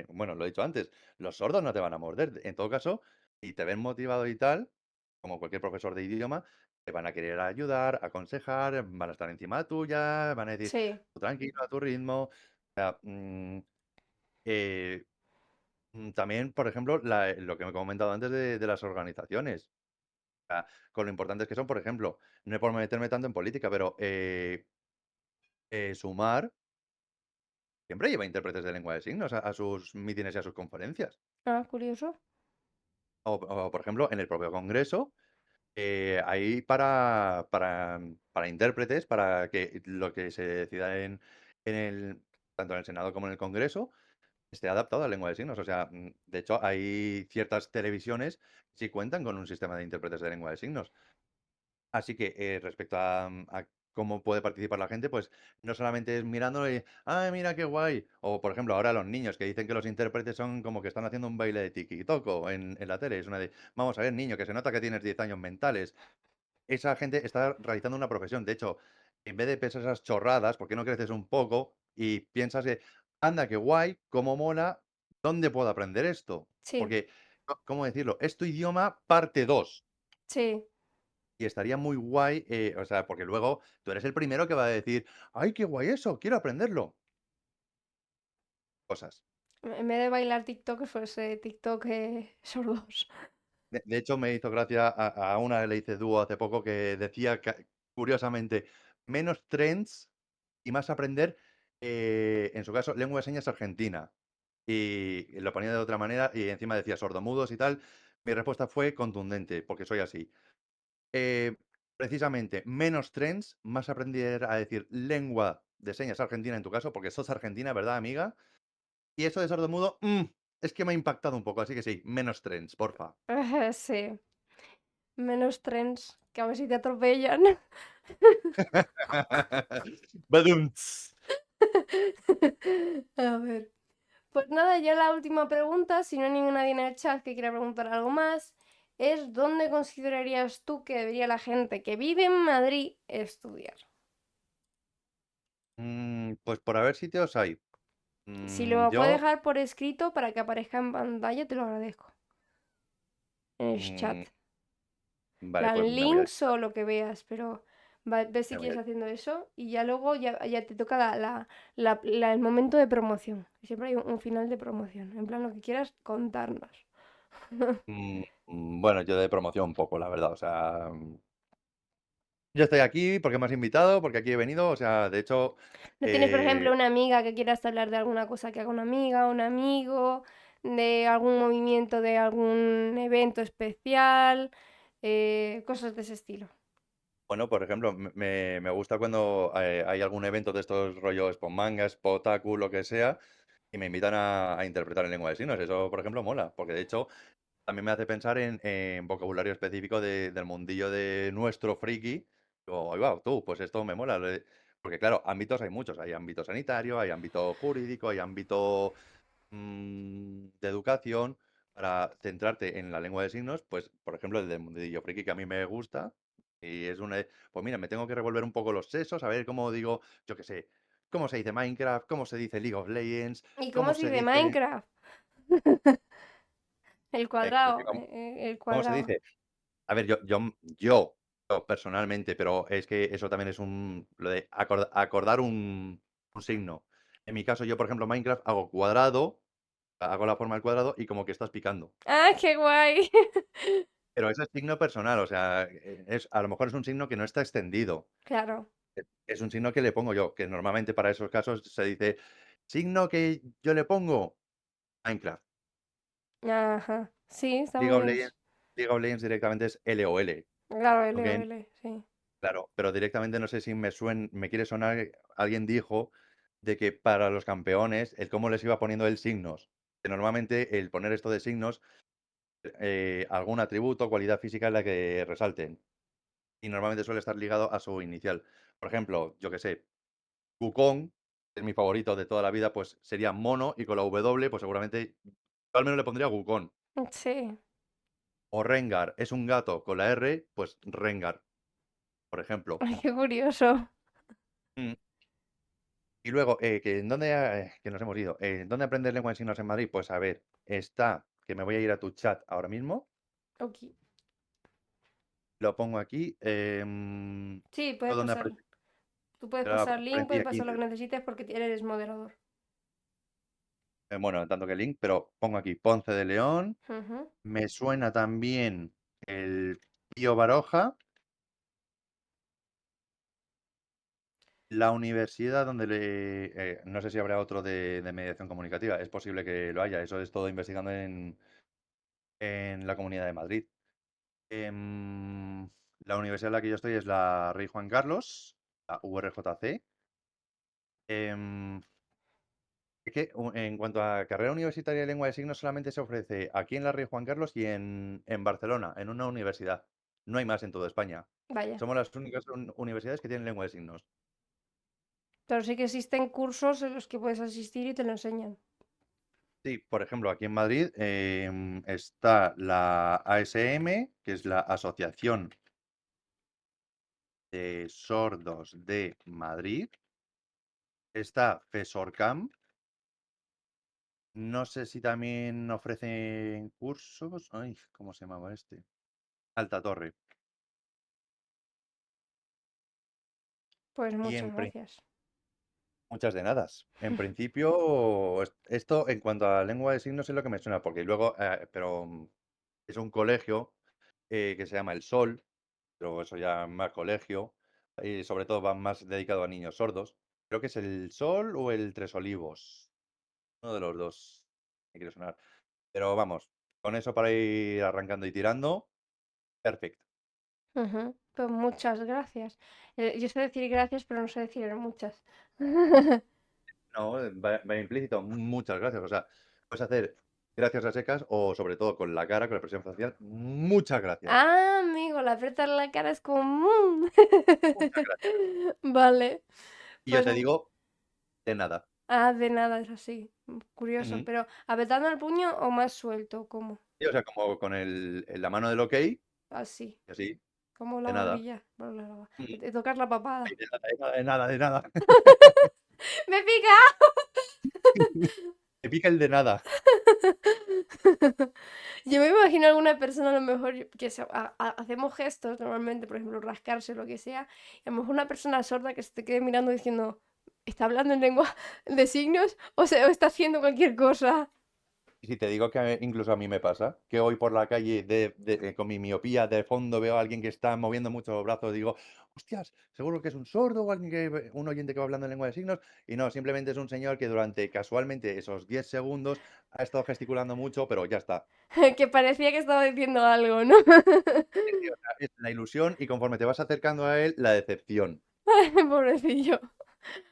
bueno, lo he dicho antes, los sordos no te van a morder. En todo caso, si te ven motivado y tal, como cualquier profesor de idioma, te van a querer ayudar, aconsejar, van a estar encima tuya, van a decir, Sí. "Tú tranquilo, a tu ritmo". O sea, eh, también, por ejemplo, lo que me he comentado antes de las organizaciones, con lo importantes que son, por ejemplo, no es por meterme tanto en política, pero Sumar siempre lleva intérpretes de lengua de signos a sus mítines y a sus conferencias. Ah, curioso. O, por ejemplo, en el propio Congreso, hay para intérpretes, para que lo que se decida en el, tanto en el Senado como en el Congreso, esté adaptado a lengua de signos. O sea, de hecho, hay ciertas televisiones que sí cuentan con un sistema de intérpretes de lengua de signos. Así que respecto a cómo puede participar la gente, pues no solamente es mirándolo y, ¡ay, mira qué guay! O, por ejemplo, ahora los niños que dicen que los intérpretes son como que están haciendo un baile de tiki-toko en la tele. Es una de, vamos a ver, niño, que se nota que tienes 10 años mentales. Esa gente está realizando una profesión. De hecho, en vez de pensar esas chorradas, ¿por qué no creces un poco y piensas que, anda, qué guay, cómo mola, ¿dónde puedo aprender esto? Sí, Porque, ¿cómo decirlo? Es tu idioma parte 2. sí. Y estaría muy guay, o sea, porque luego tú eres el primero que va a decir, ¡ay, qué guay eso! Quiero aprenderlo. Cosas. En vez de bailar TikTok, fuese TikTok sordos. De hecho, me hizo gracia a una que le hice dúo hace poco que decía, curiosamente, menos trends y más aprender, en su caso, lengua de señas argentina. Y lo ponía de otra manera y encima decía sordomudos y tal. Mi respuesta fue contundente, porque soy así. Eh, precisamente, menos trends, más aprender a decir lengua de señas argentina en tu caso, porque sos argentina, ¿verdad, amiga? Y eso de sordomudo, es que me ha impactado un poco, así que sí, menos trends, porfa. Sí. Menos trens, que a ver si te atropellan. Badumts. A ver. Pues nada, ya la última pregunta, si no hay ninguna en el chat que quiera preguntar algo más, es ¿dónde considerarías tú que debería la gente que vive en Madrid estudiar? Pues por haber sitios hay. Si lo puedes Yo, dejar por escrito para que aparezca en pantalla, te lo agradezco. En el mm, chat. vale, Plan pues links o lo que veas, pero ve si me voy quieres a- haciendo eso y ya luego ya te toca el momento de promoción. Siempre hay un final de promoción. En plan, lo que quieras contarnos. bueno, yo de promoción un poco, la verdad. O sea, yo estoy aquí porque me has invitado, porque aquí he venido. O sea, de hecho, ¿No tienes, por ejemplo, eh, una amiga que quieras hablar de alguna cosa que haga una amiga, un amigo, de algún movimiento, de algún evento especial, cosas de ese estilo? bueno, por ejemplo, me gusta cuando hay algún evento de estos rollos Spotmanga, Spotaku, lo que sea, y me invitan a interpretar en lengua de signos. Eso, por ejemplo, mola, porque de hecho también me hace pensar en vocabulario específico del mundillo de nuestro friki. Digo, ahí va, tú, pues esto me mola. Porque claro, ámbitos hay muchos. Hay ámbito sanitario, hay ámbito jurídico, hay ámbito de educación. Para centrarte en la lengua de signos, pues, por ejemplo, el del mundillo friki que a mí me gusta. Y es una, pues mira, me tengo que revolver un poco los sesos, a ver cómo digo, yo qué sé, cómo se dice Minecraft, cómo se dice League of Legends, ¿Y cómo cómo se se dice dice... Minecraft? El pues cuadrado, digo, el ¿cómo se cuadrado. dice? A ver, yo personalmente, pero es que eso también es lo de acordar un signo. En mi caso, yo, por ejemplo, Minecraft hago cuadrado, hago la forma del cuadrado y como que estás picando. ¡Ah, qué guay! Pero ese es signo personal, o sea, a lo mejor es un signo que no está extendido. Claro. Es un signo que le pongo yo, que normalmente para esos casos se dice, signo que yo le pongo Minecraft. Ajá. Sí, está League muy of bien. Legends, League of Legends directamente es LOL. Claro, L, Aunque L, sí. claro, pero directamente no sé si me quiere sonar, alguien dijo de que para los campeones, el cómo les iba poniendo el signos, que normalmente el poner esto de signos, algún atributo, cualidad física es la que resalten, y normalmente suele estar ligado a su inicial. Por ejemplo, yo que sé, Wukong, es mi favorito de toda la vida, pues sería mono, y con la W, pues seguramente, yo al menos le pondría Wukong. Sí. O Rengar es un gato con la R, pues Rengar, por ejemplo. Ay, qué curioso. Mm. Y luego, ¿en dónde, que nos hemos ido? ¿En dónde aprender lengua de signos en Madrid? Pues a ver, está, que me voy a ir a tu chat ahora mismo, Ok. lo pongo aquí. Sí, puedes ¿Dónde pasar. aprendí? Tú puedes La pasar link, aprendí puedes aquí. pasar lo que necesites porque eres moderador. Bueno, tanto que link, pero pongo aquí Ponce de León. Ujú. Me suena también el Pío Baroja. La universidad donde no sé si habrá otro de mediación comunicativa, es posible que lo haya, eso es todo investigando en la Comunidad de Madrid. Em, la universidad en la que yo estoy es la Rey Juan Carlos, la URJC. Em, es que en cuanto a carrera universitaria de lengua de signos, solamente se ofrece aquí en la Rey Juan Carlos y en Barcelona, en una universidad. No hay más en toda España. Vaya. Somos las únicas universidades que tienen lengua de signos. Pero sí que existen cursos en los que puedes asistir y te lo enseñan. Sí, por ejemplo, aquí en Madrid está la ASM, que es la Asociación de Sordos de Madrid. Está FESORCAM. No sé si también ofrecen cursos. Ay, ¿cómo se llamaba este? Alta Torre. Pues Y muchas gracias. muchas de nada. En principio, esto en cuanto a lengua de signos es lo que me suena, porque luego, pero es un colegio que se llama El Sol, pero eso ya más colegio, y sobre todo va más dedicado a niños sordos. Creo que es El Sol o el Tres Olivos, uno de los dos, me quiere sonar. Pero vamos, con eso para ir arrancando y tirando, perfecto. Ujú. Pues muchas gracias. Yo sé decir gracias, pero no sé decir muchas. No, va implícito, muchas gracias. O sea, puedes hacer gracias a secas o sobre todo con la cara, con la expresión facial, muchas gracias. Ah, amigo, la apretar la cara es común. Muchas gracias. Vale. Y yo Pues, te digo, de nada. de nada, es así. Curioso, Ujú. pero ¿apretando el puño o más suelto? ¿Cómo? Sí, o sea, como con la mano del ok, y Así. así, Como la de nada. barbilla. Bueno, Ujú. de tocar la Ay, papada. de nada, de nada, de nada, de nada. ¡Me pica! Te pica el de nada. Yo me imagino alguna persona a lo mejor que hacemos gestos normalmente, por ejemplo, rascarse o lo que sea, y a lo mejor una persona sorda que se te quede mirando diciendo, ¿está hablando en lengua de signos o está haciendo cualquier cosa? Y si te digo que incluso a mí me pasa, que hoy por la calle con mi miopía de fondo veo a alguien que está moviendo mucho los brazos, digo, hostias, seguro que es un sordo o alguien un oyente que va hablando en lengua de signos, y no, simplemente es un señor que durante casualmente esos 10 segundos ha estado gesticulando mucho, pero ya está. Que parecía que estaba diciendo algo, ¿no? Sí, sí, o sea, es la ilusión y conforme te vas acercando a él, la decepción. Pobrecillo.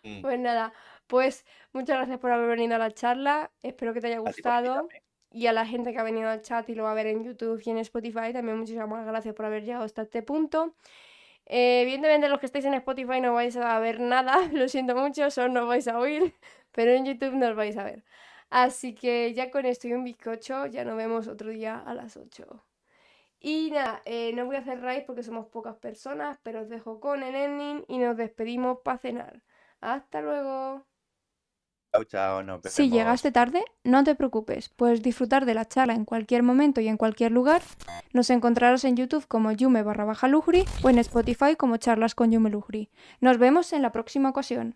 Mm. Pues nada, pues muchas gracias por haber venido a la charla. Espero que te haya A ti por gustado. invitarme. Y a la gente que ha venido al chat y lo va a ver en YouTube y en Spotify, también muchísimas gracias por haber llegado hasta este punto. Evidentemente los que estáis en Spotify no vais a ver nada, lo siento mucho, solo nos vais a oír, pero en YouTube nos vais a ver. Así que ya con esto y un bizcocho, ya nos vemos otro día a las 8. Y nada, no voy a hacer raid porque somos pocas personas, pero os dejo con el ending y nos despedimos para cenar. Hasta luego. Chao, chao, nos Si llegaste vemos. tarde, no te preocupes, puedes disfrutar de la charla en cualquier momento y en cualquier lugar. Nos encontrarás en YouTube como Yume_Lujuri o en Spotify como Charlas con Yume Lujuri. Nos vemos en la próxima ocasión.